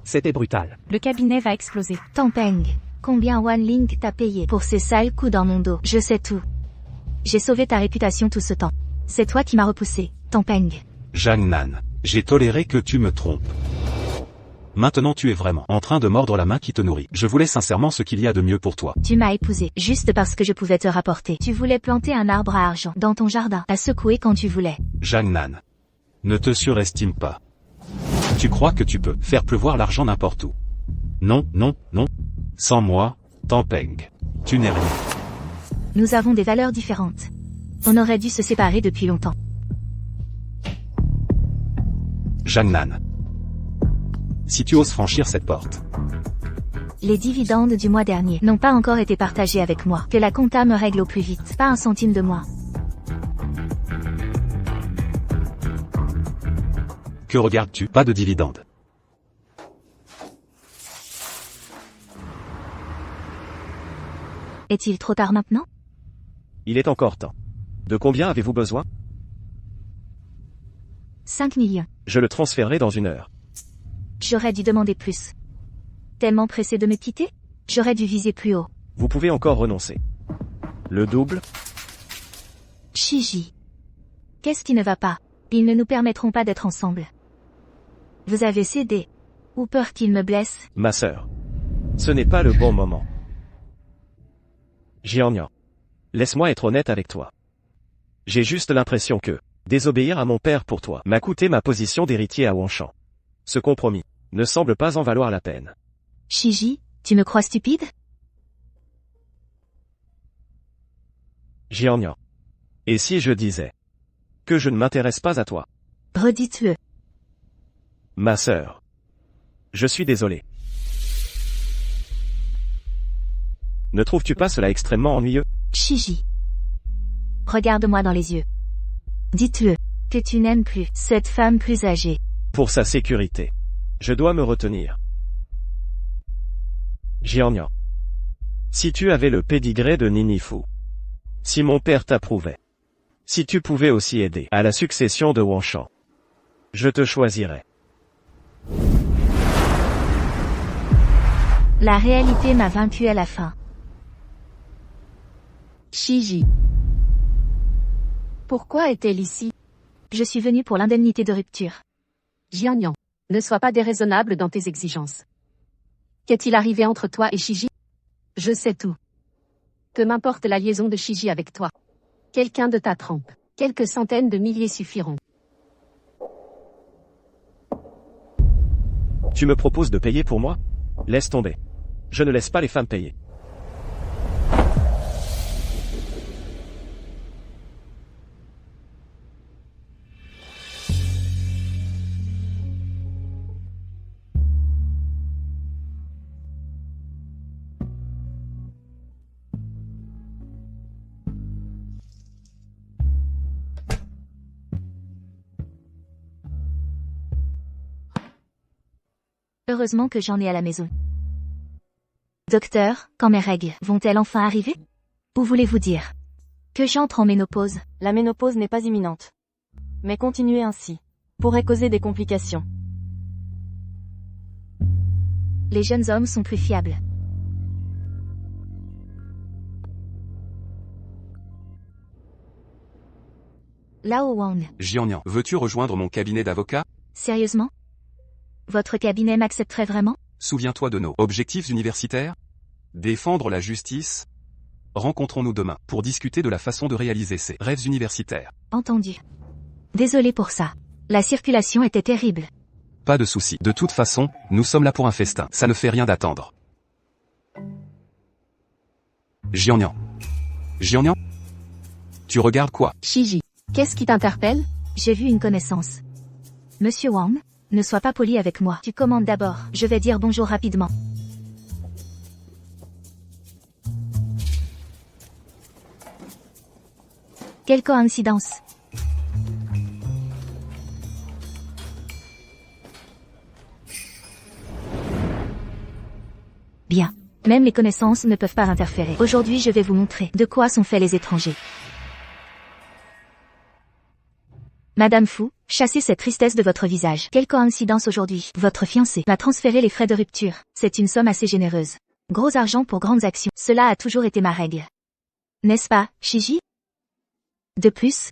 C'était brutal. Le cabinet va exploser. Tampeng. Combien Wanling t'a payé pour ces sales coups dans mon dos? Je sais tout. J'ai sauvé ta réputation tout ce temps. C'est toi qui m'as repoussé, Tampeng. Zhang Nan. J'ai toléré que tu me trompes. Maintenant tu es vraiment en train de mordre la main qui te nourrit. Je voulais sincèrement ce qu'il y a de mieux pour toi. Tu m'as épousé, juste parce que je pouvais te rapporter. Tu voulais planter un arbre à argent dans ton jardin. T'as secoué quand tu voulais. Zhang Nan. Ne te surestime pas. Tu crois que tu peux faire pleuvoir l'argent n'importe où. Non, non, non. Sans moi, Tampeng. Tu n'es rien. Nous avons des valeurs différentes. On aurait dû se séparer depuis longtemps. Zhang Nan. Si tu oses franchir cette porte. Les dividendes du mois dernier n'ont pas encore été partagés avec moi. Que la compta me règle au plus vite. Pas un centime de moi. Que regardes-tu? Pas de dividendes. Est-il trop tard maintenant? Il est encore temps. De combien avez-vous besoin? 5 millions. Je le transférerai dans 1 heure. J'aurais dû demander plus. Tellement pressé de me quitter? J'aurais dû viser plus haut. Vous pouvez encore renoncer. Le double? Shiji. Qu'est-ce qui ne va pas? Ils ne nous permettront pas d'être ensemble. Vous avez cédé. Ou peur qu'ils me blessent? Ma sœur. Ce n'est pas le bon moment. Jiannian. Laisse-moi être honnête avec toi. J'ai juste l'impression que désobéir à mon père pour toi m'a coûté ma position d'héritier à Wanshan. Ce compromis ne semble pas en valoir la peine. Shiji, tu me crois stupide? Jiannian. Et si je disais que je ne m'intéresse pas à toi? Redites-le. Ma sœur. Je suis désolé. Ne trouves-tu pas cela extrêmement ennuyeux? Shiji. Regarde-moi dans les yeux. Dites-le que tu n'aimes plus cette femme plus âgée. Pour sa sécurité. Je dois me retenir. Jiannian. Si tu avais le pédigré de Ninifu. Si mon père t'approuvait. Si tu pouvais aussi aider à la succession de Wanshan. Je te choisirais. La réalité m'a vaincu à la fin. Shiji. Pourquoi est-elle ici? Je suis venu pour l'indemnité de rupture. Jianyang, ne sois pas déraisonnable dans tes exigences. Qu'est-il arrivé entre toi et Shiji? Je sais tout. Peu m'importe la liaison de Shiji avec toi. Quelqu'un de ta trempe. Quelques centaines de milliers suffiront. Tu me proposes de payer pour moi? Laisse tomber. Je ne laisse pas les femmes payer. Heureusement que j'en ai à la maison. Docteur, quand mes règles vont-elles enfin arriver? Ou voulez-vous dire que j'entre en ménopause? La ménopause n'est pas imminente. Mais continuer ainsi pourrait causer des complications. Les jeunes hommes sont plus fiables. Lao Wang, Jianyang, veux-tu rejoindre mon cabinet d'avocat? sérieusement? Votre cabinet m'accepterait vraiment? Souviens-toi de nos objectifs universitaires? Défendre la justice? Rencontrons-nous demain pour discuter de la façon de réaliser ces rêves universitaires. Entendu. Désolé pour ça. La circulation était terrible. Pas de souci. De toute façon, nous sommes là pour un festin. Ça ne fait rien d'attendre. Jianyang. Jianyang? Tu regardes quoi? Shiji, qu'est-ce qui t'interpelle? J'ai vu une connaissance. Monsieur Wang, ne sois pas poli avec moi. Tu commandes d'abord. Je vais dire bonjour rapidement. Quelle coïncidence. Bien. Même les connaissances ne peuvent pas interférer. Aujourd'hui, je vais vous montrer de quoi sont faits les étrangers. Madame Fu, chassez cette tristesse de votre visage. Quelle coïncidence aujourd'hui. Votre fiancé m'a transféré les frais de rupture. C'est une somme assez généreuse. Gros argent pour grandes actions. Cela a toujours été ma règle. N'est-ce pas, Shiji? De plus,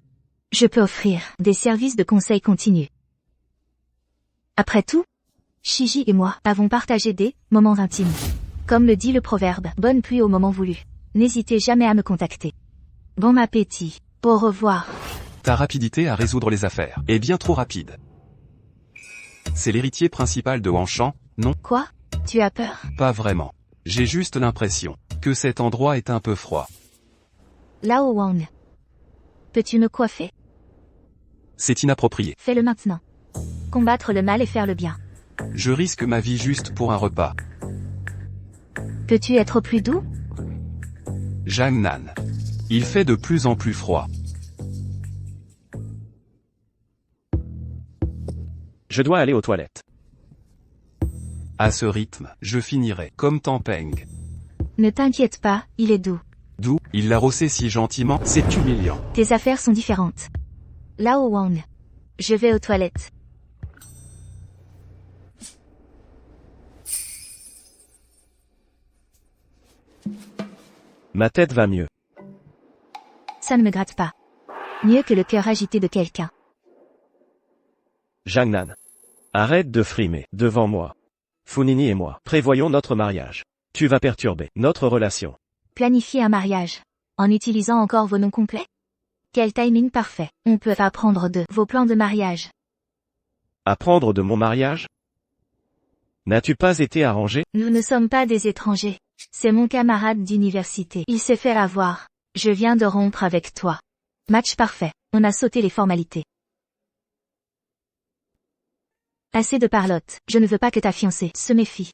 je peux offrir des services de conseil continu. Après tout, Shiji et moi avons partagé des moments intimes. Comme le dit le proverbe, bonne pluie au moment voulu. N'hésitez jamais à me contacter. Bon appétit. Au revoir. Ta rapidité à résoudre les affaires est bien trop rapide. C'est l'héritier principal de Wanshan, non? Quoi? Tu as peur? Pas vraiment. J'ai juste l'impression que cet endroit est un peu froid. Lao Wang. Peux-tu me coiffer? C'est inapproprié. Fais-le maintenant. Combattre le mal et faire le bien. Je risque ma vie juste pour un repas. Peux-tu être plus doux? Jangnan. Il fait de plus en plus froid. Je dois aller aux toilettes. À ce rythme, je finirai comme Tampeng. Ne t'inquiète pas, il est doux. D'où, il l'a rossé si gentiment, c'est humiliant. Tes affaires sont différentes. Lao Wang. Je vais aux toilettes. Ma tête va mieux. Ça ne me gratte pas. Mieux que le cœur agité de quelqu'un. Jangnan. Arrête de frimer devant moi. Funini et moi prévoyons notre mariage. Tu vas perturber notre relation. Planifier un mariage. En utilisant encore vos noms complets? Quel timing parfait. On peut apprendre de vos plans de mariage. Apprendre de mon mariage? N'as-tu pas été arrangé? Nous ne sommes pas des étrangers. C'est mon camarade d'université. Il s'est fait avoir. Je viens de rompre avec toi. Match parfait. On a sauté les formalités. Assez de parlotte. Je ne veux pas que ta fiancée se méfie.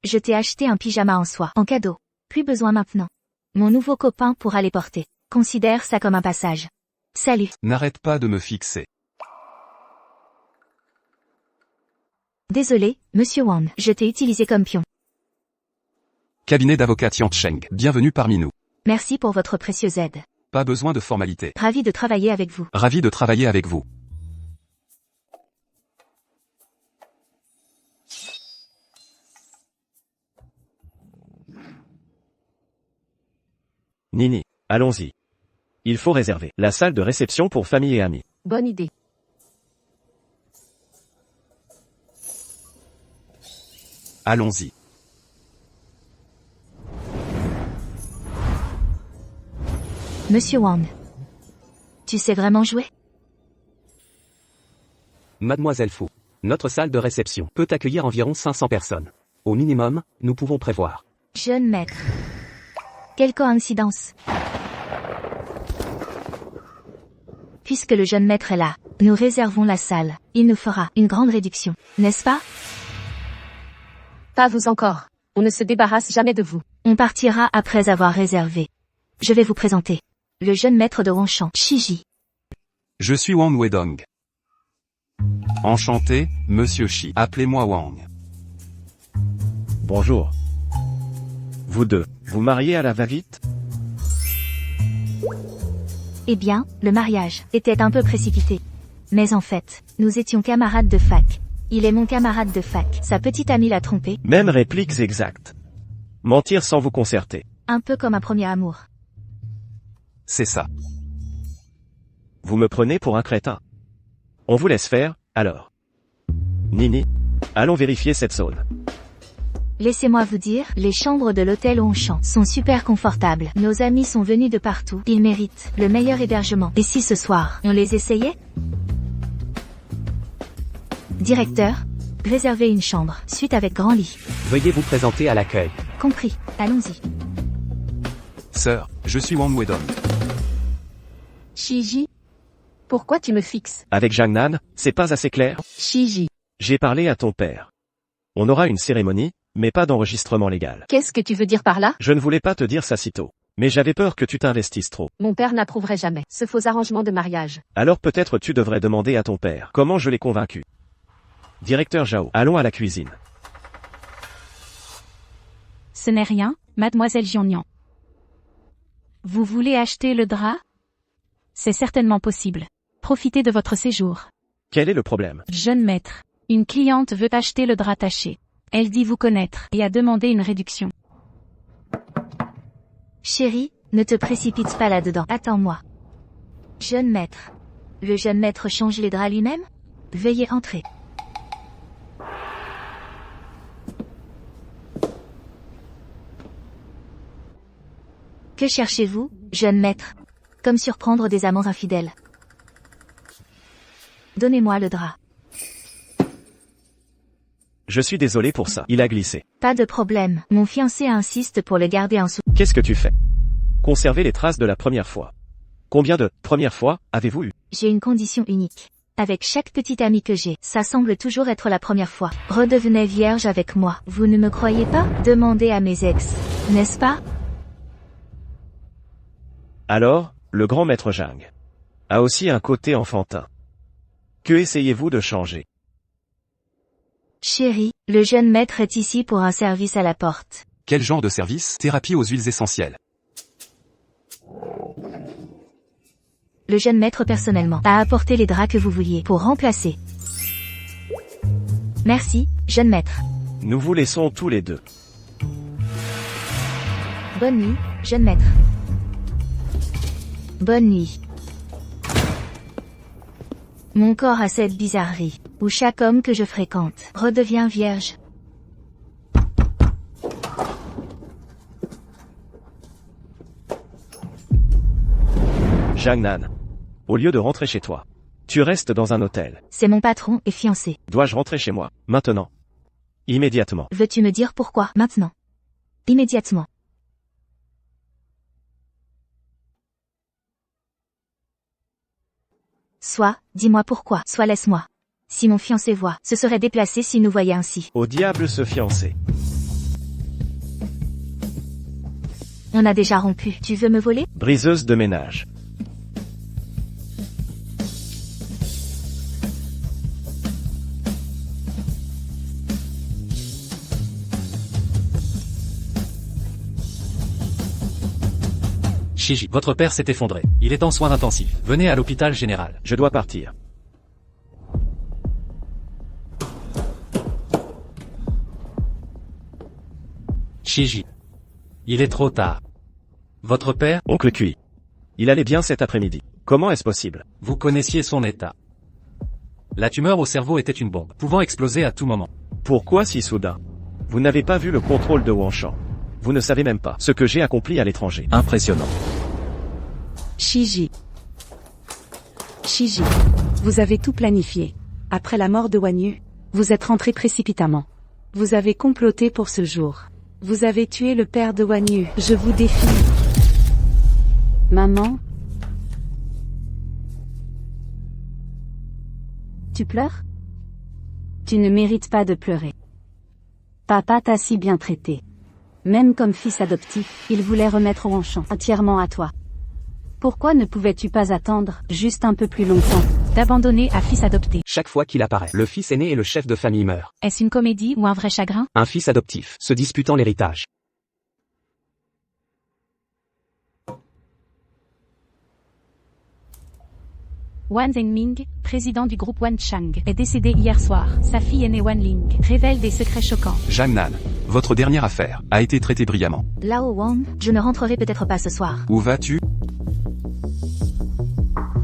Je t'ai acheté un pyjama en soie, en cadeau. Plus besoin maintenant. Mon nouveau copain pourra les porter. Considère ça comme un passage. Salut. N'arrête pas de me fixer. Désolé, monsieur Wang. Je t'ai utilisé comme pion. Cabinet d'avocat Tian Cheng. Bienvenue parmi nous. Merci pour votre précieuse aide. Pas besoin de formalité. Ravi de travailler avec vous. Ravi de travailler avec vous. Nini, allons-y. Il faut réserver la salle de réception pour famille et amis. Bonne idée. Allons-y. Monsieur Wang. Tu sais vraiment jouer? Mademoiselle Fu. Notre salle de réception peut accueillir environ 500 personnes. Au minimum, nous pouvons prévoir. Jeune maître. Quelle coïncidence. Puisque le jeune maître est là, nous réservons la salle. Il nous fera une grande réduction, n'est-ce pas? Pas vous encore. On ne se débarrasse jamais de vous. On partira après avoir réservé. Je vais vous présenter. Le jeune maître de Wanshan, Shiji. Je suis Wang Wedong. Enchanté, Monsieur Shi. Appelez-moi Wang. Bonjour. Vous deux, vous mariez à la va-vite? Eh bien, le mariage était un peu précipité. Mais en fait, nous étions camarades de fac. Il est mon camarade de fac. Sa petite amie l'a trompé. Même répliques exactes. Mentir sans vous concerter. Un peu comme un premier amour. C'est ça. Vous me prenez pour un crétin. On vous laisse faire, alors. Nini, allons vérifier cette zone. Laissez-moi vous dire, les chambres de l'hôtel Wanshan sont super confortables. Nos amis sont venus de partout. Ils méritent le meilleur hébergement. Et si ce soir, on les essayait? Directeur, réservez une chambre, suite avec grand lit. Veuillez vous présenter à l'accueil. Compris. Allons-y. Sœur, je suis Wang Wedong. Shiji. Pourquoi tu me fixes? Avec Jangnan, c'est pas assez clair? Shiji. J'ai parlé à ton père. On aura une cérémonie, mais pas d'enregistrement légal. Qu'est-ce que tu veux dire par là? Je ne voulais pas te dire ça si tôt. Mais j'avais peur que tu t'investisses trop. Mon père n'approuverait jamais ce faux arrangement de mariage. Alors peut-être tu devrais demander à ton père comment je l'ai convaincu. Directeur Zhao, allons à la cuisine. Ce n'est rien, mademoiselle Jiannian. Vous voulez acheter le drap? C'est certainement possible. Profitez de votre séjour. Quel est le problème? Jeune maître. Une cliente veut acheter le drap taché. Elle dit vous connaître et a demandé une réduction. Chérie, ne te précipite pas là-dedans. Attends-moi. Jeune maître. Le jeune maître change les draps lui-même? Veuillez entrer. Que cherchez-vous, jeune maître? Comme surprendre des amants infidèles. Donnez-moi le drap. Je suis désolé pour ça. Il a glissé. Pas de problème. Mon fiancé insiste pour le garder en sous. Qu'est-ce que tu fais? Conserver les traces de la première fois. Combien de premières fois avez-vous eu? J'ai une condition unique. Avec chaque petite amie que j'ai, ça semble toujours être la première fois. Redevenez vierge avec moi. Vous ne me croyez pas? Demandez à mes ex. N'est-ce pas? Alors, le grand maître Zhang a aussi un côté enfantin. Que essayez-vous de changer? Chérie, le jeune maître est ici pour un service à la porte. Quel genre de service? Thérapie aux huiles essentielles. Le jeune maître personnellement a apporté les draps que vous vouliez pour remplacer. Merci, jeune maître. Nous vous laissons tous les deux. Bonne nuit, jeune maître. Bonne nuit. Mon corps a cette bizarrerie, où chaque homme que je fréquente redevient vierge. Jangnan. Au lieu de rentrer chez toi, tu restes dans un hôtel. C'est mon patron et fiancé. Dois-je rentrer chez moi, maintenant? Immédiatement. Veux-tu me dire pourquoi, maintenant? Immédiatement. Soit, dis-moi pourquoi, soit laisse-moi. Si mon fiancé voit, ce serait déplacé s'il nous voyait ainsi. Au diable ce fiancé. On a déjà rompu. Tu veux me voler? Briseuse de ménage. Shiji, votre père s'est effondré. Il est en soins intensifs. Venez à l'hôpital général. Je dois partir. Shiji. Il est trop tard. Votre père? Oncle Cui. Il allait bien cet après-midi. Comment est-ce possible? Vous connaissiez son état. La tumeur au cerveau était une bombe, pouvant exploser à tout moment. Pourquoi si soudain? Vous n'avez pas vu le contrôle de Wanshan. Vous ne savez même pas ce que j'ai accompli à l'étranger. Impressionnant. Shiji. Shiji. Vous avez tout planifié. Après la mort de Wanyu, vous êtes rentré précipitamment. Vous avez comploté pour ce jour. Vous avez tué le père de Wanyu. Je vous défie. Maman? Tu pleures? Tu ne mérites pas de pleurer. Papa t'a si bien traité. Même comme fils adoptif, il voulait remettre Wanshan entièrement à toi. Pourquoi ne pouvais-tu pas attendre juste un peu plus longtemps? D'abandonner à fils adopté. Chaque fois qu'il apparaît, le fils aîné et le chef de famille meurt. Est-ce une comédie ou un vrai chagrin? Un fils adoptif, se disputant l'héritage. Wan Zhengming, président du groupe Wan Chang, est décédé hier soir. Sa fille aînée Wan Ling révèle des secrets choquants. Jeanne Nan, votre dernière affaire a été traitée brillamment. Lao Wang, je ne rentrerai peut-être pas ce soir. Où vas-tu?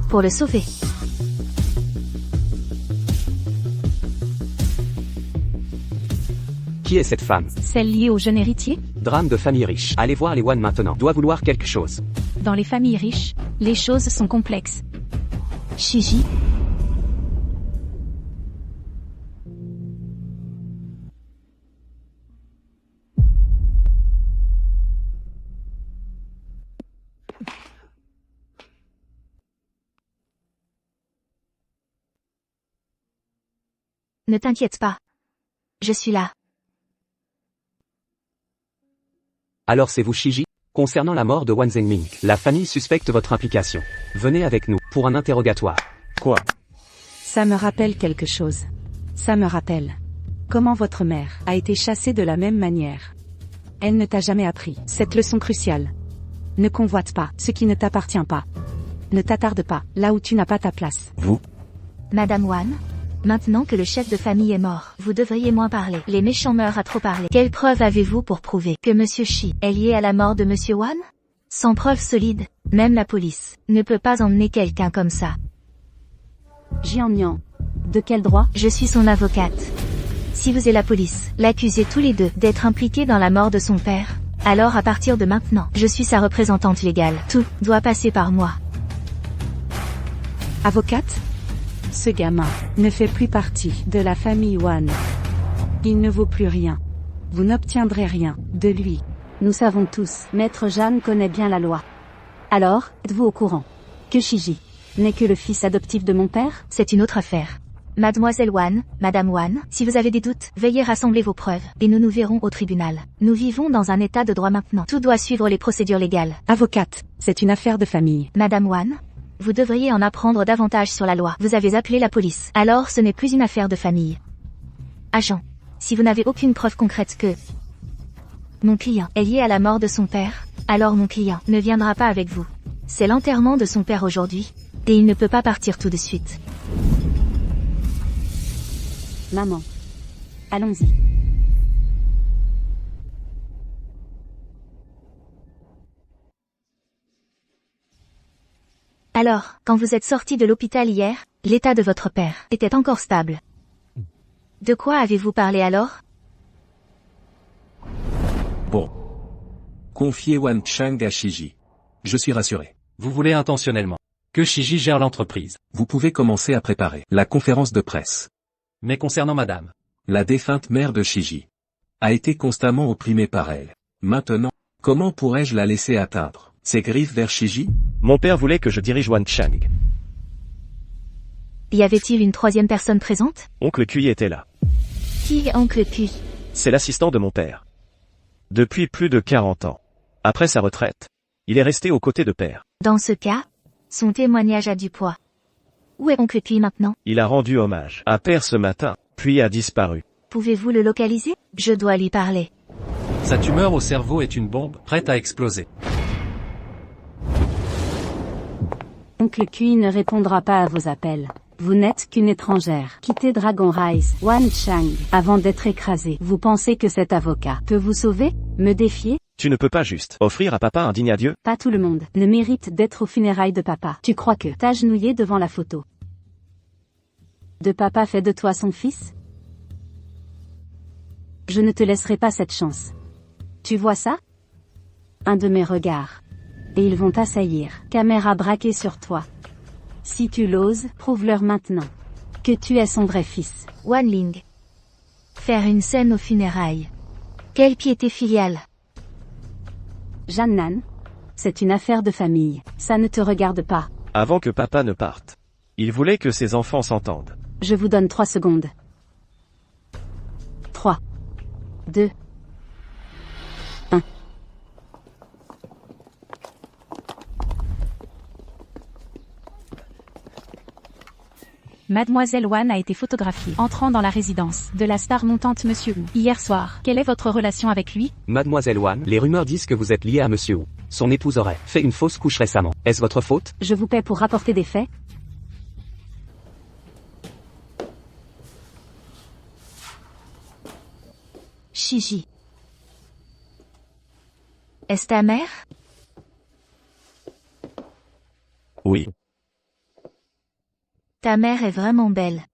Pour le sauver. Qui est cette femme? Celle liée au jeune héritier? Drame de famille riche. Allez voir les Wan maintenant. Doit vouloir quelque chose. Dans les familles riches, les choses sont complexes. Shiji. Ne t'inquiète pas. Je suis là. Alors c'est vous Shiji? Concernant la mort de Wan Zhengming, la famille suspecte votre implication. Venez avec nous, pour un interrogatoire. Quoi? Ça me rappelle quelque chose. Ça me rappelle. Comment votre mère a été chassée de la même manière. Elle ne t'a jamais appris cette leçon cruciale. Ne convoite pas ce qui ne t'appartient pas. Ne t'attarde pas là où tu n'as pas ta place. Vous? Madame Wan, maintenant que le chef de famille est mort, vous devriez moins parler. Les méchants meurent à trop parler. Quelle preuve avez-vous pour prouver que Monsieur Shi est lié à la mort de Monsieur Wan? Sans preuve solide, même la police ne peut pas emmener quelqu'un comme ça. Jian, de quel droit? Je suis son avocate. Si vous et la police l'accusez tous les deux d'être impliqués dans la mort de son père, alors à partir de maintenant, je suis sa représentante légale. Tout doit passer par moi. Avocate? Ce gamin ne fait plus partie de la famille Wan. Il ne vaut plus rien. Vous n'obtiendrez rien de lui. Nous savons tous, Maître Jeanne connaît bien la loi. Alors, êtes-vous au courant que Shiji n'est que le fils adoptif de mon père? C'est une autre affaire. Mademoiselle Wan, Madame Wan, si vous avez des doutes, veuillez rassembler vos preuves, et nous nous verrons au tribunal. Nous vivons dans un état de droit maintenant. Tout doit suivre les procédures légales. Avocate, c'est une affaire de famille. Madame Wan, vous devriez en apprendre davantage sur la loi. Vous avez appelé la police. Alors ce n'est plus une affaire de famille. Agent, si vous n'avez aucune preuve concrète que mon client est lié à la mort de son père, alors mon client ne viendra pas avec vous. C'est l'enterrement de son père aujourd'hui, et il ne peut pas partir tout de suite. Maman. Allons-y. Alors, quand vous êtes sorti de l'hôpital hier, l'état de votre père était encore stable. De quoi avez-vous parlé alors? Bon. Confiez Wan Chang à Shiji. Je suis rassuré. Vous voulez intentionnellement que Shiji gère l'entreprise. Vous pouvez commencer à préparer la conférence de presse. Mais concernant madame, La défunte mère de Shiji a été constamment opprimée par elle. Maintenant, comment pourrais-je la laisser atteindre ses griffes vers Shiji? Mon père voulait que je dirige Wan Chang. Y avait-il une troisième personne présente? Oncle Cui était là. Qui est Oncle Cui? C'est l'assistant de mon père. Depuis plus de 40 ans. Après sa retraite, il est resté aux côtés de père. Dans ce cas, son témoignage a du poids. Où est Oncle Cui maintenant? Il a rendu hommage à père ce matin, puis a disparu. Pouvez-vous le localiser? Je dois lui parler. sa tumeur au cerveau est une bombe prête à exploser. Oncle Cui ne répondra pas à vos appels. Vous n'êtes qu'une étrangère. Quittez Dragon Rise, Wan Chang, avant d'être écrasé. Vous pensez que cet avocat peut vous sauver? Me défier? Tu ne peux pas juste offrir à papa un digne adieu? Pas tout le monde ne mérite d'être aux funérailles de papa. Tu crois que t'agenouiller devant la photo de papa fait de toi son fils? Je ne te laisserai pas cette chance. Tu vois ça? Un de mes regards. Et ils vont t'assaillir. Caméra braquée sur toi. Si tu l'oses, prouve-leur maintenant que tu es son vrai fils. Wan Ling. Faire une scène aux funérailles. Quelle piété filiale. Jeanne Nan. C'est une affaire de famille. Ça ne te regarde pas. Avant que papa ne parte. Il voulait que ses enfants s'entendent. Je vous donne 3 secondes. 3, 2, 1. Mademoiselle Wan a été photographiée entrant dans la résidence de la star montante Monsieur Wu hier soir. Quelle est votre relation avec lui? Mademoiselle Wan, les rumeurs disent que vous êtes liée à Monsieur Wu. Son épouse aurait fait une fausse couche récemment. Est-ce votre faute? Je vous paie pour rapporter des faits. Shiji. Est-ce ta mère? Oui. Ta mère est vraiment belle.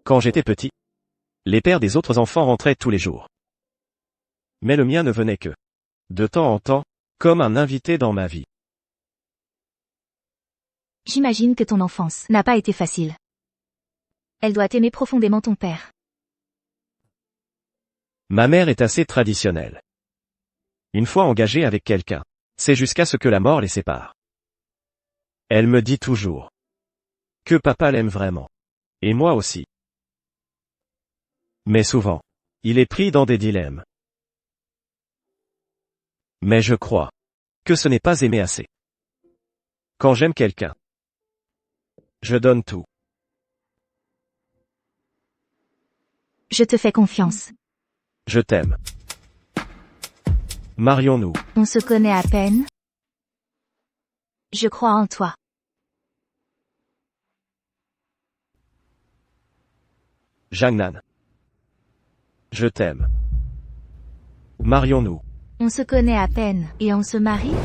Quand j'étais petit, les pères des autres enfants rentraient tous les jours. Mais le mien ne venait que de temps en temps, comme un invité dans ma vie. J'imagine que ton enfance n'a pas été facile. Elle doit aimer profondément ton père. Ma mère est assez traditionnelle. Une fois engagée avec quelqu'un, c'est jusqu'à ce que la mort les sépare. Elle me dit toujours que papa l'aime vraiment. Et moi aussi. Mais souvent, il est pris dans des dilemmes. Mais je crois que ce n'est pas aimer assez. Quand j'aime quelqu'un, je donne tout. Je te fais confiance. Je t'aime. Marions-nous. On se connaît à peine. Je crois en toi. Jeanne Nan. Je t'aime. Marions-nous. On se connaît à peine, et on se marie?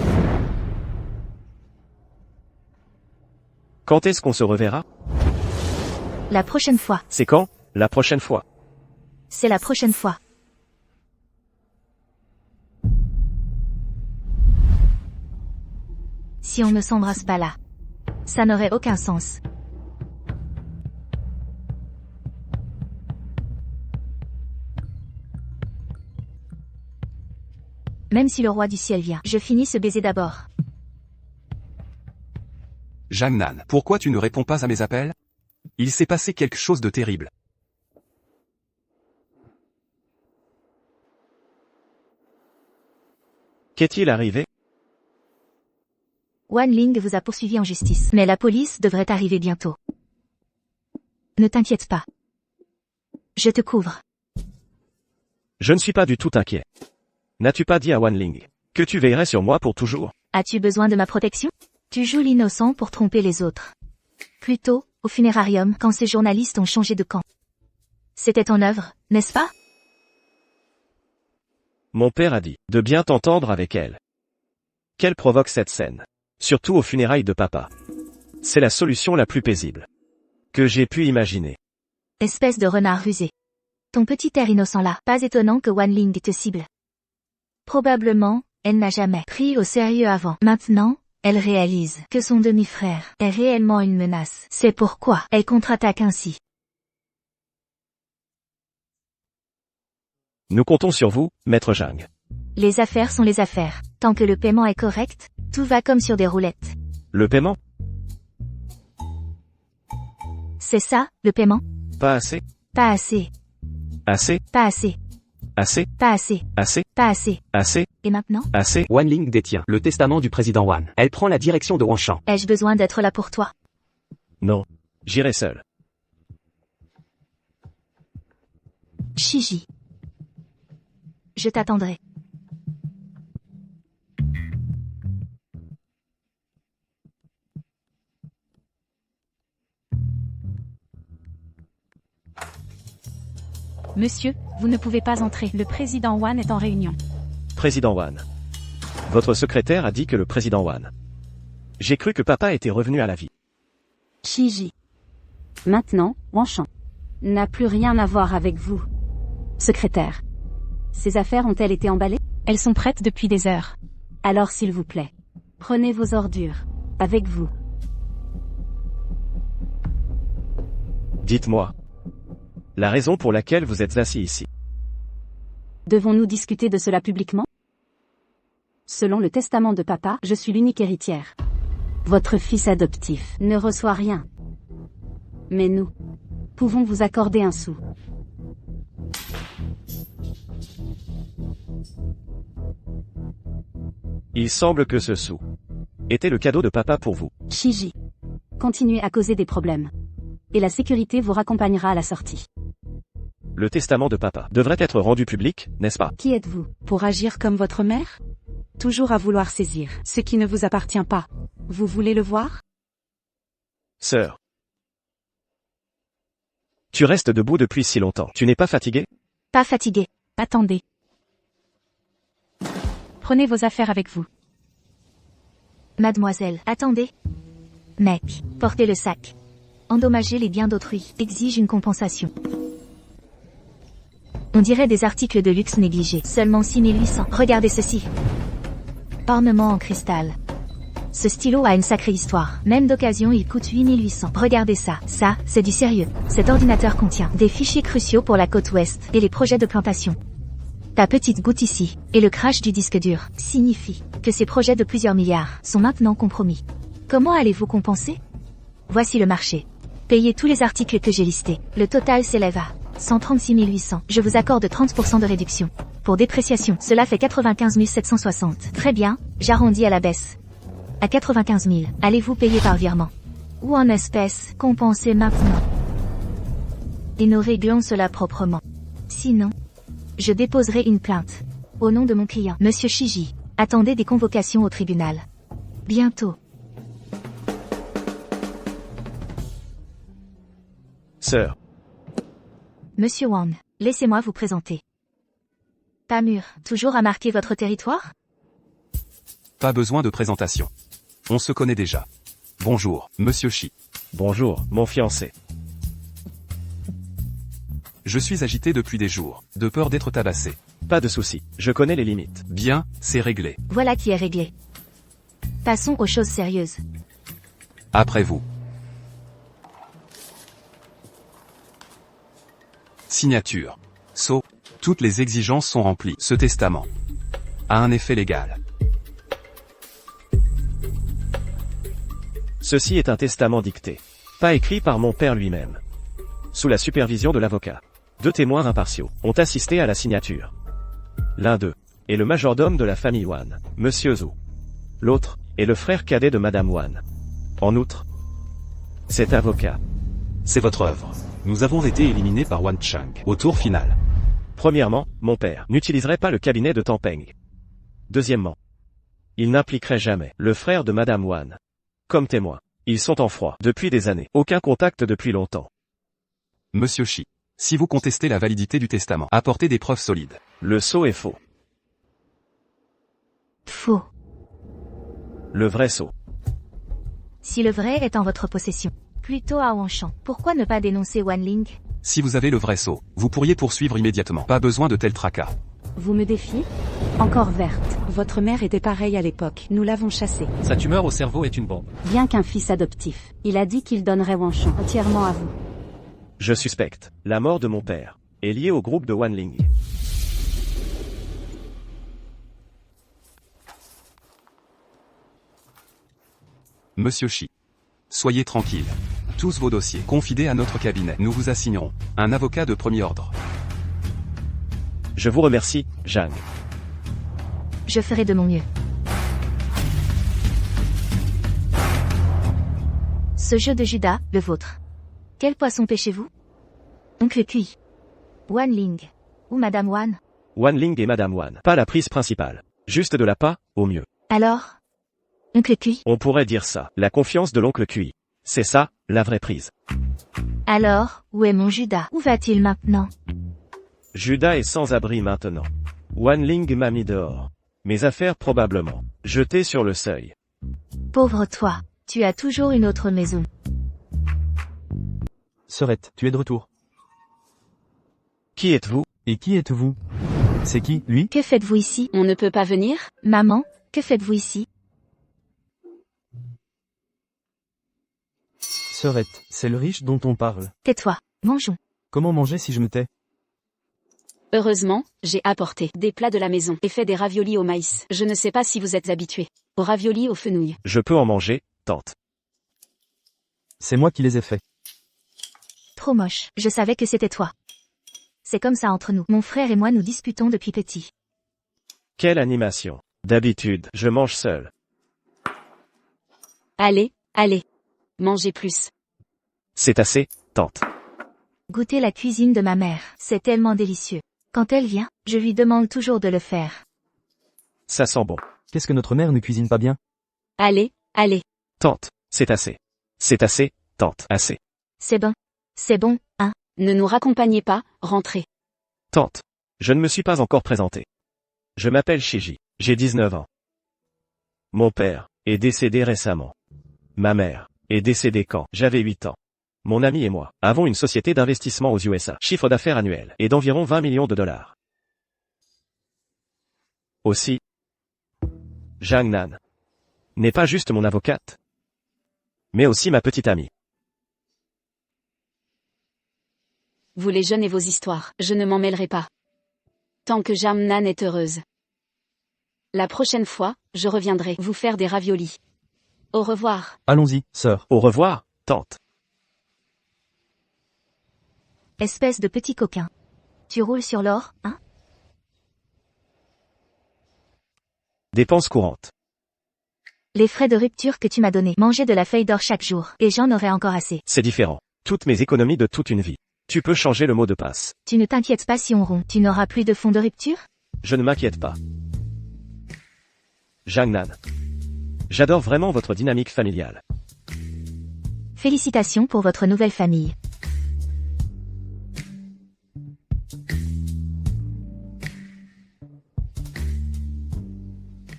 Quand est-ce qu'on se reverra? La prochaine fois. C'est quand? La prochaine fois. C'est la prochaine fois. Si on ne s'embrasse pas là, ça n'aurait aucun sens. Même si le roi du ciel vient, je finis ce baiser d'abord. Jeanne Nan, pourquoi tu ne réponds pas à mes appels? Il s'est passé quelque chose de terrible. Qu'est-il arrivé? Wan Ling vous a poursuivi en justice, mais la police devrait arriver bientôt. Ne t'inquiète pas. Je te couvre. Je ne suis pas du tout inquiet. N'as-tu pas dit à Wan Ling que tu veillerais sur moi pour toujours? As-tu besoin de ma protection? Tu joues l'innocent pour tromper les autres. Plus tôt, au funérarium, quand ces journalistes ont changé de camp. C'était ton œuvre, n'est-ce pas? Mon père a dit de bien t'entendre avec elle. Qu'elle provoque cette scène. Surtout aux funérailles de papa. C'est la solution la plus paisible que j'ai pu imaginer. Espèce de renard rusé. Ton petit air innocent là, pas étonnant que Wan Ling te cible. Probablement, elle n'a jamais pris au sérieux avant. Maintenant, elle réalise que son demi-frère est réellement une menace. C'est pourquoi elle contre-attaque ainsi. Nous comptons sur vous, Maître Zhang. Les affaires sont les affaires. Tant que le paiement est correct, tout va comme sur des roulettes. Le paiement? C'est ça, le paiement? Pas assez? Pas assez. Assez? Pas assez. Assez? Pas assez. Assez? Pas assez. Assez? Et maintenant? Assez? Wan Ling détient le testament du président Wan. Elle prend la direction de Wanshan. Ai-je besoin d'être là pour toi? Non. J'irai seul. Shiji. Je t'attendrai. Monsieur, Vous ne pouvez pas entrer, le président Wan est en réunion. Président Wan. Votre secrétaire a dit que le président Wan. J'ai cru que papa était revenu à la vie. Shiji. Maintenant, Wanshan n'a plus rien à voir avec vous. Secrétaire. Ces affaires ont-elles été emballées? Elles sont prêtes depuis des heures. Alors s'il vous plaît, prenez vos ordures. Avec vous. Dites-moi. La raison pour laquelle vous êtes assis ici. Devons-nous discuter de cela publiquement? Selon le testament de papa, je suis l'unique héritière. Votre fils adoptif ne reçoit rien. Mais nous pouvons vous accorder un sou. Il semble que ce sou était le cadeau de papa pour vous. Shiji. Continuez à causer des problèmes. Et la sécurité vous raccompagnera à la sortie. Le testament de papa devrait être rendu public, n'est-ce pas? Qui êtes-vous? Pour agir comme votre mère? Toujours à vouloir saisir ce qui ne vous appartient pas. Vous voulez le voir? Sœur. Tu restes debout depuis si longtemps. Tu n'es pas fatiguée? Pas fatigué. Attendez. Prenez vos affaires avec vous. Mademoiselle, attendez. Mec, portez le sac. Endommager les biens d'autrui exige une compensation. On dirait des articles de luxe négligés. Seulement 6800. Regardez ceci. Ornement en cristal. Ce stylo a une sacrée histoire. Même d'occasion, il coûte 8800. Regardez ça. Ça, c'est du sérieux. Cet ordinateur contient des fichiers cruciaux pour la côte ouest et les projets de plantation. Ta petite goutte ici, et le crash du disque dur, signifie que ces projets de plusieurs milliards sont maintenant compromis. Comment allez-vous compenser? Voici le marché. Payez tous les articles que j'ai listés. Le total s'élève à 136 800. Je vous accorde 30% de réduction. Pour dépréciation, cela fait 95 760. Très bien, j'arrondis à la baisse. À 95 000, allez-vous payer par virement? Ou en espèces, compenser maintenant? Et nous réglons cela proprement. Sinon, je déposerai une plainte. Au nom de mon client, Monsieur Shiji. Attendez des convocations au tribunal. Bientôt. Sœur. Monsieur Wang, laissez-moi vous présenter. Pas mûr, toujours à marquer votre territoire? Pas besoin de présentation. On se connaît déjà. Bonjour, Monsieur Shi. Bonjour, mon fiancé. Je suis agité depuis des jours, de peur d'être tabassé. Pas de souci, je connais les limites. Bien, c'est réglé. Voilà qui est réglé. Passons aux choses sérieuses. Après vous. Signature. Sceau. Toutes les exigences sont remplies. Ce testament a un effet légal. Ceci est un testament dicté. Pas écrit par mon père lui-même. Sous la supervision de l'avocat. 2 témoins impartiaux ont assisté à la signature. L'un d'eux est le majordome de la famille Wan, Monsieur Zhou. L'autre est le frère cadet de Madame Wan. En outre, cet avocat. C'est votre œuvre. Nous avons été éliminés par Wan Chang au tour final. Premièrement, mon père n'utiliserait pas le cabinet de Tampeng. Deuxièmement, il n'impliquerait jamais le frère de Madame Wan. Comme témoin, ils sont en froid depuis des années. Aucun contact depuis longtemps. Monsieur Shi, si vous contestez la validité du testament, apportez des preuves solides. Le sceau est faux. Faux. Le vrai sceau. Si le vrai est en votre possession, plutôt à Wanshan, pourquoi ne pas dénoncer Wanling? Si vous avez le vrai sceau, vous pourriez poursuivre immédiatement. Pas besoin de tel tracas. Vous me défiez? Encore verte. Votre mère était pareille à l'époque. Nous l'avons chassée. Sa tumeur au cerveau est une bombe. Bien qu'un fils adoptif, il a dit qu'il donnerait Wanshan entièrement à vous. Je suspecte. La mort de mon père est liée au groupe de Wanling. Monsieur Shi. Soyez tranquille. Tous vos dossiers confidés à notre cabinet. Nous vous assignerons un avocat de premier ordre. Je vous remercie, Zhang. Je ferai de mon mieux. Ce jeu de Judas, le vôtre. Quel poisson pêchez-vous? Oncle Kui. Wanling. Ou Madame Wan? Wanling et Madame Wan. Pas la prise principale. Juste de la pas, au mieux. Alors? Oncle Kui? On pourrait dire ça. La confiance de l'oncle Kui. C'est ça, la vraie prise. Alors, où est mon Judas? Où va-t-il maintenant? Judas est sans abri maintenant. Wan Ling m'a mis dehors. Mes affaires probablement. Jetées sur le seuil. Pauvre toi, tu as toujours une autre maison. Sœurette, tu es de retour. Qui êtes-vous? Et qui êtes-vous? C'est qui, lui? Que faites-vous ici? On ne peut pas venir? Maman, que faites-vous ici? Sœurette, c'est le riche dont on parle. Tais-toi, mangeons. Comment manger si je me tais? Heureusement, j'ai apporté des plats de la maison et fait des raviolis au maïs. Je ne sais pas si vous êtes habitués aux raviolis aux fenouilles. Je peux en manger, tante. C'est moi qui les ai faits. Trop moche, je savais que c'était toi. C'est comme ça entre nous. Mon frère et moi nous disputons depuis petit. Quelle animation. D'habitude, je mange seul. Allez, allez. Mangez plus. C'est assez, tante. Goûtez la cuisine de ma mère, c'est tellement délicieux. Quand elle vient, je lui demande toujours de le faire. Ça sent bon. Qu'est-ce que notre mère ne cuisine pas bien? Allez, allez. Tante, c'est assez. C'est assez, tante, assez. C'est bon. C'est bon, hein? Ne nous raccompagnez pas, rentrez. Tante, je ne me suis pas encore présenté. Je m'appelle Shiji, j'ai 19 ans. Mon père est décédé récemment. Ma mère est décédée quand j'avais 8 ans. Mon ami et moi avons une société d'investissement aux USA. Chiffre d'affaires annuel est d'environ 20 millions de dollars. Aussi, Jang Nan n'est pas juste mon avocate, mais aussi ma petite amie. Vous les jeunes et vos histoires, je ne m'en mêlerai pas. Tant que Jamnan est heureuse. La prochaine fois, je reviendrai vous faire des raviolis. Au revoir. Allons-y, sœur. Au revoir, tante. Espèce de petit coquin. Tu roules sur l'or, hein? Dépenses courantes. Les frais de rupture que tu m'as donnés. Manger de la feuille d'or chaque jour, et j'en aurai encore assez. C'est différent. Toutes mes économies de toute une vie. Tu peux changer le mot de passe. Tu ne t'inquiètes pas si on rompt. Tu n'auras plus de fonds de rupture? Je ne m'inquiète pas. Jang Nan. J'adore vraiment votre dynamique familiale. Félicitations pour votre nouvelle famille.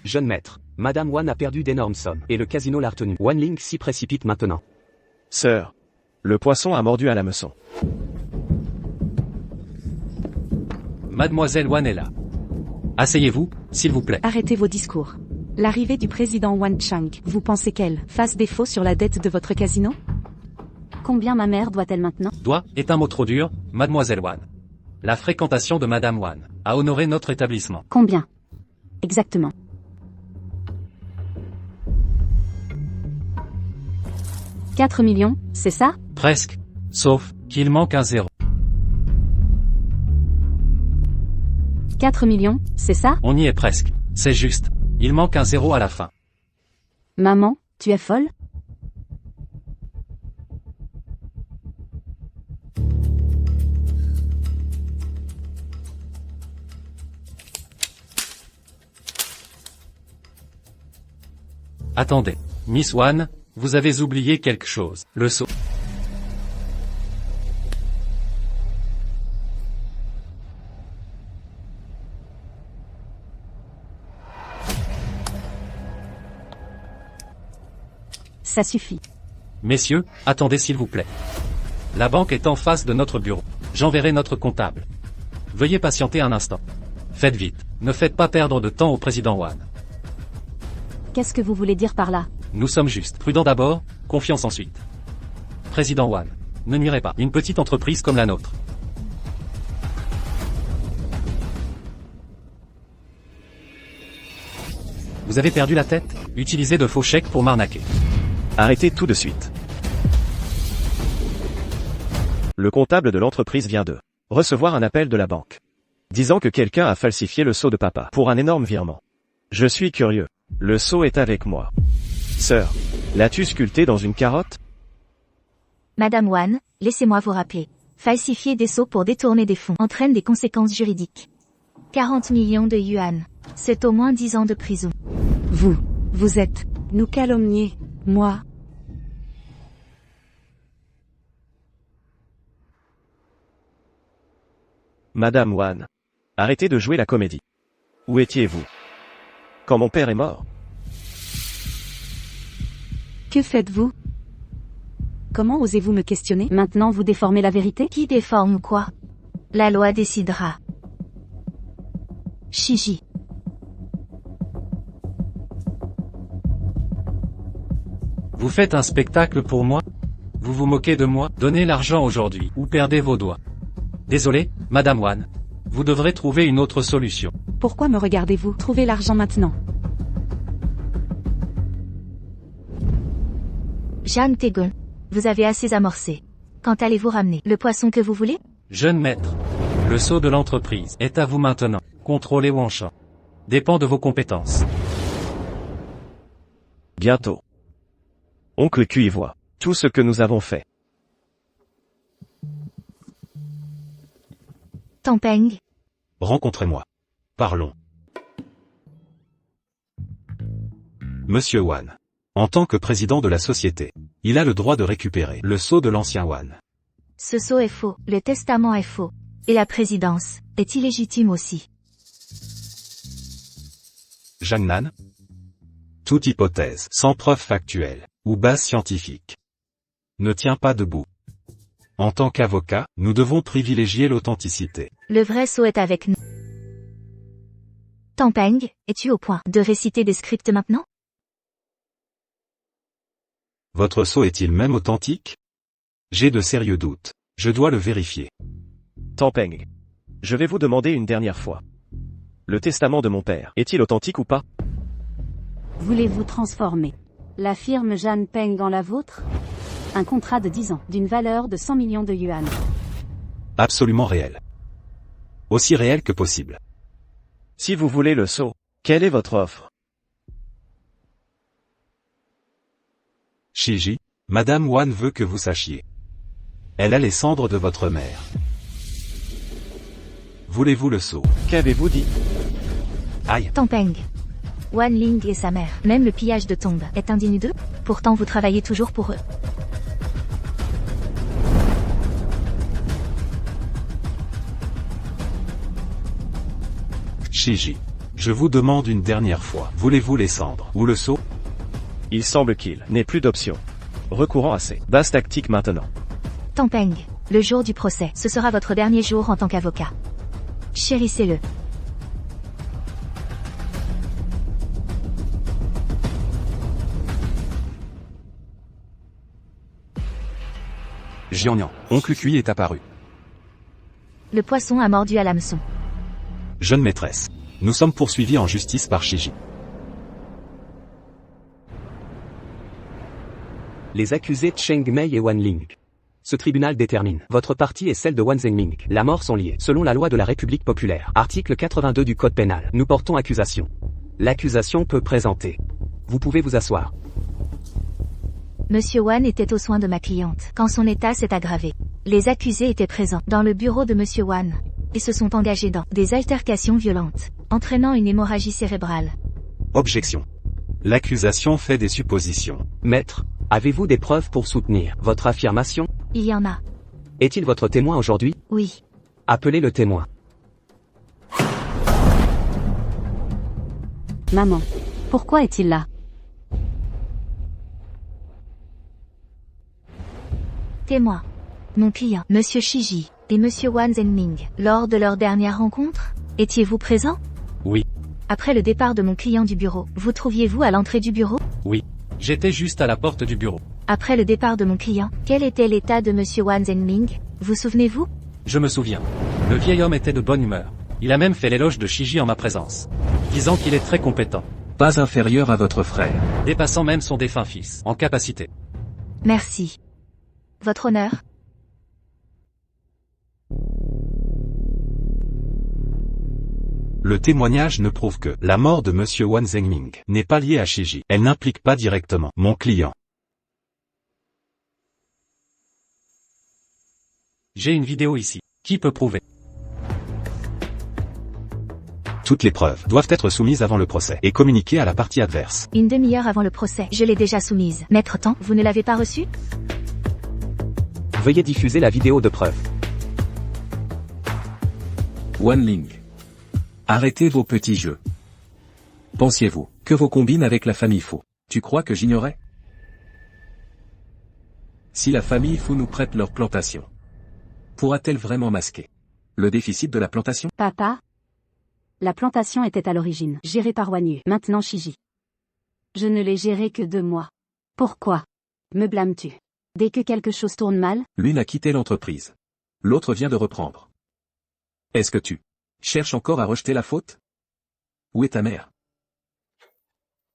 Jeune maître, Madame Wan a perdu d'énormes sommes, et le casino l'a retenu. Wan Ling s'y précipite maintenant. Sœur. Le poisson a mordu à l'hameçon. Mademoiselle Wan est là. Asseyez-vous, s'il vous plaît. Arrêtez vos discours. L'arrivée du président Wan Chang, vous pensez qu'elle fasse défaut sur la dette de votre casino? Combien ma mère doit-elle maintenant? Doit est un mot trop dur, Mademoiselle Wan. La fréquentation de Madame Wan a honoré notre établissement. Combien? Exactement. 4 millions, c'est ça? Presque. Sauf qu'il manque un zéro. 4 millions, c'est ça? On y est presque. C'est juste. Il manque un zéro à la fin. Maman, tu es folle? Attendez. Miss Wan, vous avez oublié quelque chose. Le seau. Ça suffit. Messieurs, attendez s'il vous plaît. La banque est en face de notre bureau. J'enverrai notre comptable. Veuillez patienter un instant. Faites vite. Ne faites pas perdre de temps au président Wan. Qu'est-ce que vous voulez dire par là? Nous sommes juste. Prudents d'abord, confiance ensuite. Président Wan, ne nuirez pas une petite entreprise comme la nôtre. Vous avez perdu la tête? Utilisez de faux chèques pour m'arnaquer. Arrêtez tout de suite. Le comptable de l'entreprise vient de recevoir un appel de la banque, disant que quelqu'un a falsifié le sceau de papa pour un énorme virement. Je suis curieux. Le sceau est avec moi. Sœur, l'as-tu sculpté dans une carotte? Madame Wan, laissez-moi vous rappeler. Falsifier des sceaux pour détourner des fonds entraîne des conséquences juridiques. 40 millions de yuan. C'est au moins 10 ans de prison. Vous êtes, nous calomnier, moi. Madame Wan. Arrêtez de jouer la comédie. Où étiez-vous quand mon père est mort? Que faites-vous? Comment osez-vous me questionner? Maintenant vous déformez la vérité? Qui déforme quoi? La loi décidera. Shiji. Vous faites un spectacle pour moi? Vous vous moquez de moi? Donnez l'argent aujourd'hui, ou perdez vos doigts. Désolé, Madame Wan. Vous devrez trouver une autre solution. Pourquoi me regardez-vous? Trouvez l'argent maintenant. Jeanne Tegon. Vous avez assez amorcé. Quand allez-vous ramener le poisson que vous voulez? Jeune maître. Le sceau de l'entreprise est à vous maintenant. Contrôler Wanshan dépend de vos compétences. Bientôt. Oncle Q y voit tout ce que nous avons fait. Tampeng. Rencontrez-moi. Parlons. Monsieur Wan. En tant que président de la société, il a le droit de récupérer le sceau de l'ancien Wan. Ce sceau est faux, le testament est faux. Et la présidence est illégitime aussi. Jangnan. Toute hypothèse, sans preuve factuelle, ou base scientifique, ne tient pas debout. En tant qu'avocat, nous devons privilégier l'authenticité. Le vrai sceau est avec nous. Tampeng, es-tu au point de réciter des scripts maintenant? Votre sceau est-il même authentique? J'ai de sérieux doutes. Je dois le vérifier. Tampeng. Je vais vous demander une dernière fois. Le testament de mon père, est-il authentique ou pas? Voulez-vous transformer la firme Jeanne Peng en la vôtre? Un contrat de 10 ans, d'une valeur de 100 millions de yuan. Absolument réel. Aussi réel que possible. Si vous voulez le sceau, quelle est votre offre? Shiji, Madame Wan veut que vous sachiez. Elle a les cendres de votre mère. Voulez-vous le sceau? Qu'avez-vous dit? Aïe. Tampeng. Wan Ling et sa mère, même le pillage de tombes, est indigne d'eux? Pourtant vous travaillez toujours pour eux. Shiji. Je vous demande une dernière fois. Voulez-vous les cendres ou le sceau? Il semble qu'il n'ait plus d'option. Recourant à ces basses tactiques maintenant. Tampeng. Le jour du procès, ce sera votre dernier jour en tant qu'avocat. Chérissez-le. Jianyan, oncle Cui est apparu. Le poisson a mordu à l'hameçon. Jeune maîtresse. Nous sommes poursuivis en justice par Shiji. Les accusés Cheng Mei et Wan Ling. Ce tribunal détermine. Votre partie et celle de Wan Zhengming. La mort sont liées. Selon la loi de la République populaire. Article 82 du Code pénal. Nous portons accusation. L'accusation peut présenter. Vous pouvez vous asseoir. Monsieur Wan était aux soins de ma cliente quand son état s'est aggravé. Les accusés étaient présents dans le bureau de Monsieur Wan et se sont engagés dans des altercations violentes, entraînant une hémorragie cérébrale. Objection. L'accusation fait des suppositions. Maître, avez-vous des preuves pour soutenir votre affirmation? Il y en a. Est-il votre témoin aujourd'hui? Oui. Appelez le témoin. Maman. Pourquoi est-il là? Témoin. Mon client, Monsieur Shiji, et Monsieur Wan Zhengming, lors de leur dernière rencontre, étiez-vous présent? Oui. Après le départ de mon client du bureau, vous trouviez-vous à l'entrée du bureau? Oui. J'étais juste à la porte du bureau. Après le départ de mon client, quel était l'état de Monsieur Wan Zhengming? Vous souvenez-vous? Je me souviens. Le vieil homme était de bonne humeur. Il a même fait l'éloge de Shiji en ma présence, disant qu'il est très compétent. Pas inférieur à votre frère. Dépassant même son défunt fils, en capacité. Merci. Votre honneur? Le témoignage ne prouve que la mort de Monsieur Wan Zhengming n'est pas liée à Shiji. Elle n'implique pas directement mon client. J'ai une vidéo ici. Qui peut prouver? Toutes les preuves doivent être soumises avant le procès et communiquées à la partie adverse. Une demi-heure avant le procès, je l'ai déjà soumise. Maître Tan, vous ne l'avez pas reçue? Veuillez diffuser la vidéo de preuve. Wanling. Arrêtez vos petits jeux. Pensiez-vous que vos combines avec la famille Fu? Tu crois que j'ignorais? Si la famille Fu nous prête leur plantation, pourra-t-elle vraiment masquer le déficit de la plantation? Papa? La plantation était à l'origine gérée par Wan Yu, maintenant Shiji. Je ne l'ai gérée que 2 mois. Pourquoi me blâmes-tu? Dès que quelque chose tourne mal, L'une a quitté l'entreprise. L'autre vient de reprendre. Est-ce que tu cherches encore à rejeter la faute? Où est ta mère?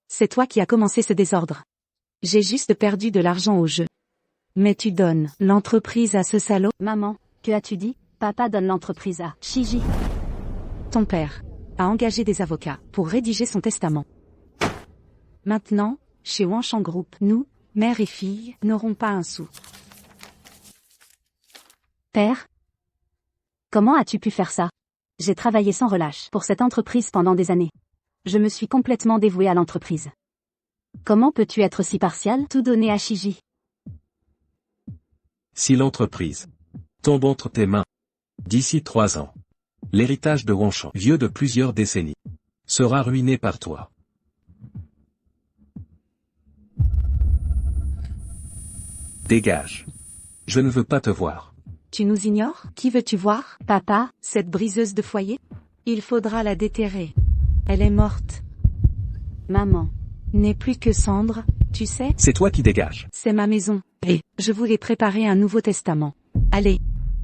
C'est toi qui as commencé ce désordre. J'ai juste perdu de l'argent au jeu. Mais tu donnes l'entreprise à ce salaud? Maman, que as-tu dit? Papa donne l'entreprise à Shiji. Ton père a engagé des avocats pour rédiger son testament. Maintenant, chez Wanshan Group, nous, mère et fille, n'aurons pas un sou. Père? Comment as-tu pu faire ça? J'ai travaillé sans relâche pour cette entreprise pendant des années. Je me suis complètement dévouée à l'entreprise. Comment peux-tu être si partial? Tout donner à Shiji. Si l'entreprise tombe entre tes mains, d'ici 3 ans, l'héritage de Wanshan, vieux de plusieurs décennies, sera ruiné par toi. Dégage. Je ne veux pas te voir. Tu nous ignores? Qui veux-tu voir? Papa? Cette briseuse de foyer? Il faudra la déterrer. Elle est morte. Maman. N'est plus que cendre, tu sais? C'est toi qui dégages. C'est ma maison. Et je voulais préparer un nouveau testament. Allez.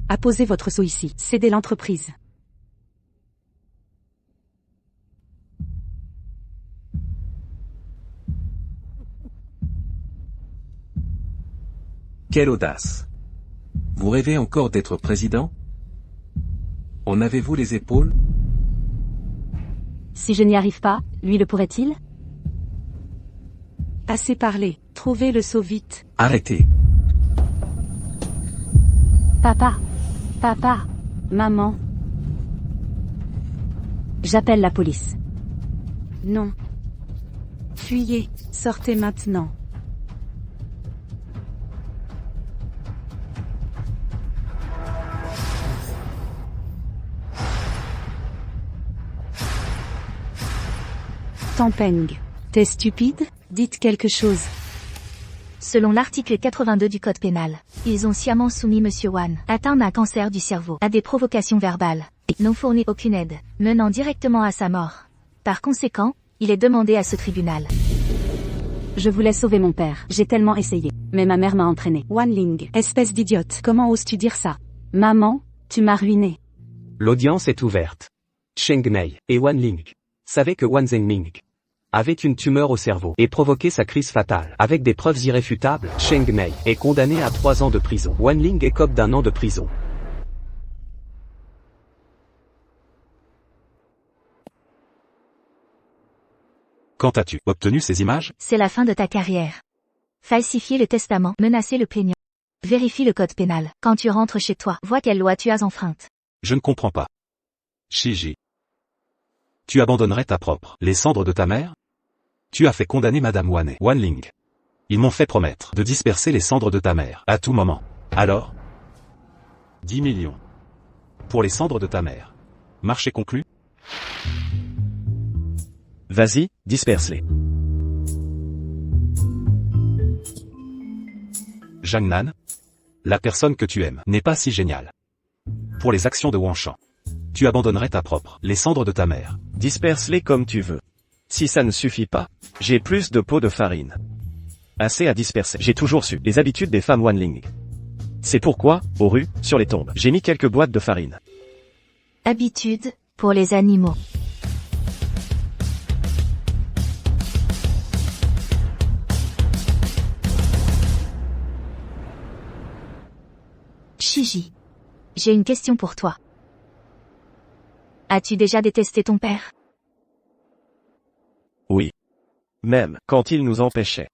Apposez votre sceau ici. Cédez l'entreprise. Quelle audace. Vous rêvez encore d'être président? En avez-vous les épaules? Si je n'y arrive pas, lui le pourrait-il? Assez parlé. Trouvez le seau vite. Arrêtez. Papa. Papa. Maman. J'appelle la police. Non. Fuyez. Sortez maintenant. Tampeng. T'es stupide? Dites quelque chose. Selon l'article 82 du Code pénal, ils ont sciemment soumis Monsieur Wan, atteint d'un cancer du cerveau, à des provocations verbales, et n'ont fourni aucune aide, menant directement à sa mort. Par conséquent, il est demandé à ce tribunal. Je voulais sauver mon père, j'ai tellement essayé, mais ma mère m'a entraîné. Wanling, espèce d'idiote, comment oses-tu dire ça? Maman, tu m'as ruiné. L'audience est ouverte. Cheng Mei et Wanling savaient que Wan Zhengming avait une tumeur au cerveau et provoqué sa crise fatale. Avec des preuves irréfutables, Cheng Mei est condamné à 3 ans de prison. Wanling écope d'1 an de prison. Quand as-tu obtenu ces images? C'est la fin de ta carrière. Falsifier le testament, menacer le plaignant. Vérifie le code pénal. Quand tu rentres chez toi, vois quelle loi tu as enfreinte. Je ne comprends pas. Shiji. Tu abandonnerais ta propre les cendres de ta mère? Tu as fait condamner Madame Wan et Wanling. Ils m'ont fait promettre de disperser les cendres de ta mère, à tout moment. Alors? 10 millions. Pour les cendres de ta mère. Marché conclu? Vas-y, disperse-les. Zhang Nan? La personne que tu aimes n'est pas si géniale. Pour les actions de Wanshan, tu abandonnerais ta propre les cendres de ta mère. Disperse-les comme tu veux. Si ça ne suffit pas, j'ai plus de pots de farine. Assez à disperser. J'ai toujours su les habitudes des femmes Wanling. C'est pourquoi, aux rues, sur les tombes, j'ai mis quelques boîtes de farine. Habitude, pour les animaux. Shiji. J'ai une question pour toi. As-tu déjà détesté ton père? Oui. Même quand il nous empêchait.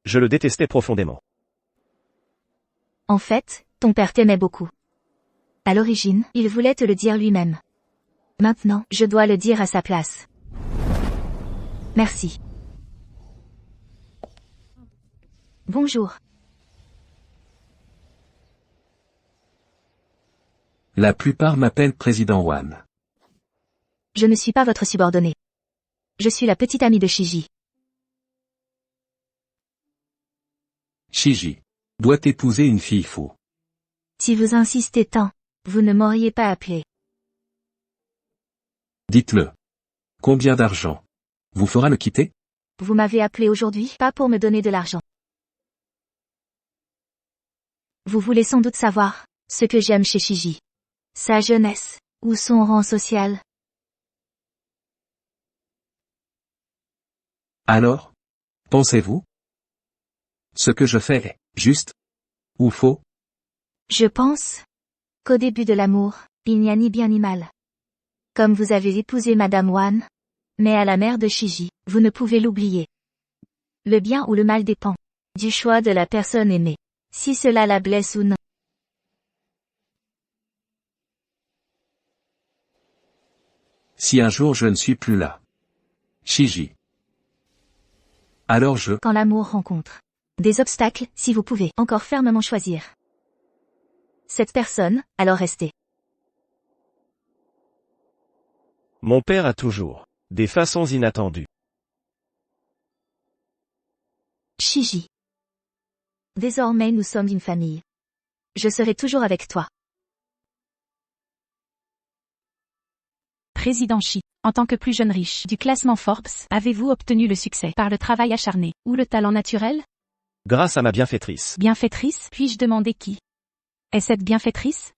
Je le détestais profondément. En fait, ton père t'aimait beaucoup. À l'origine, il voulait te le dire lui-même. Maintenant, je dois le dire à sa place. Merci. Bonjour. La plupart m'appellent Président Wan. Je ne suis pas votre subordonnée. Je suis la petite amie de Shiji. Shiji doit épouser une fille fou. Si vous insistez tant, vous ne m'auriez pas appelé. Dites-le. Combien d'argent vous fera le quitter? Vous m'avez appelé aujourd'hui, pas pour me donner de l'argent. Vous voulez sans doute savoir ce que j'aime chez Shiji. Sa jeunesse, ou son rang social. Alors? Pensez-vous? Ce que je fais est juste ou faux? Je pense qu'au début de l'amour, il n'y a ni bien ni mal. Comme vous avez épousé Madame Wan, mais à la mère de Shiji, vous ne pouvez l'oublier. Le bien ou le mal dépend du choix de la personne aimée, si cela la blesse ou non. Si un jour je ne suis plus là. Shiji. Alors Quand l'amour rencontre des obstacles, si vous pouvez encore fermement choisir cette personne, alors restez. Mon père a toujours des façons inattendues. Shiji. Désormais nous sommes une famille. Je serai toujours avec toi. Président Shi, en tant que plus jeune riche du classement Forbes, avez-vous obtenu le succès par le travail acharné ou le talent naturel? Grâce à ma bienfaitrice. Bienfaitrice, puis-je demander qui? Est cette bienfaitrice?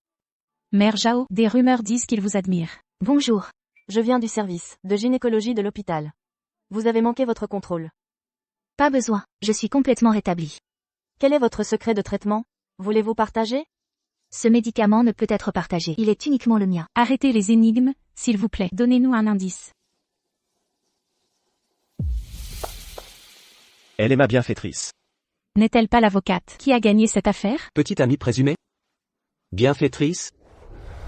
Mère Zhao, des rumeurs disent qu'il vous admire. Bonjour. Je viens du service de gynécologie de l'hôpital. Vous avez manqué votre contrôle. Pas besoin, je suis complètement rétablie. Quel est votre secret de traitement? Voulez-vous partager? Ce médicament ne peut être partagé, il est uniquement le mien. Arrêtez les énigmes, s'il vous plaît. Donnez-nous un indice. Elle est ma bienfaitrice. N'est-elle pas l'avocate qui a gagné cette affaire? Petite amie présumée? Bienfaitrice?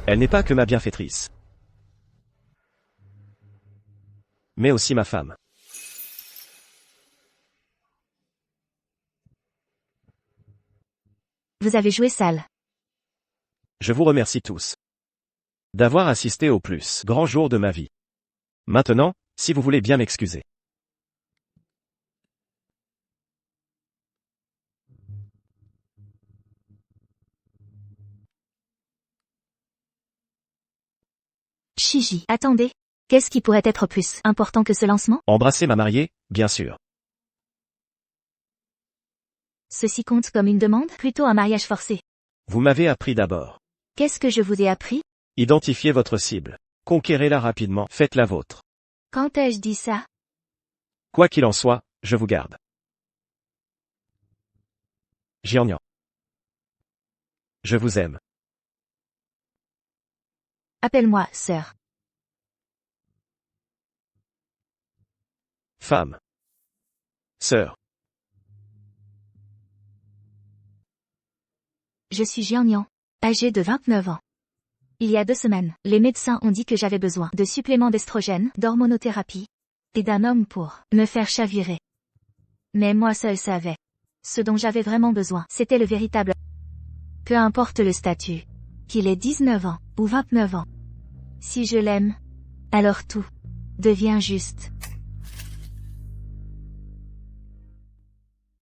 Elle n'est pas que ma bienfaitrice. Mais aussi ma femme. Vous avez joué sale. Je vous remercie tous d'avoir assisté au plus grand jour de ma vie. Maintenant, si vous voulez bien m'excuser. Shiji, attendez. Qu'est-ce qui pourrait être plus important que ce lancement? Embrasser ma mariée, bien sûr. Ceci compte comme une demande? Plutôt un mariage forcé. Vous m'avez appris d'abord. Qu'est-ce que je vous ai appris? Identifiez votre cible. Conquérez-la rapidement, faites la vôtre. Quand ai-je dit ça? Quoi qu'il en soit, je vous garde. Jianyan. Je vous aime. Appelle-moi, sœur. Femme. Sœur. Je suis Jianyan, âgée de 29 ans. Il y a 2 semaines, les médecins ont dit que j'avais besoin de suppléments d'estrogène, d'hormonothérapie, et d'un homme pour me faire chavirer. Mais moi seule savais. Ce dont j'avais vraiment besoin, c'était le véritable. Peu importe le statut. Qu'il ait 19 ans, ou 29 ans. Si je l'aime, alors tout devient juste.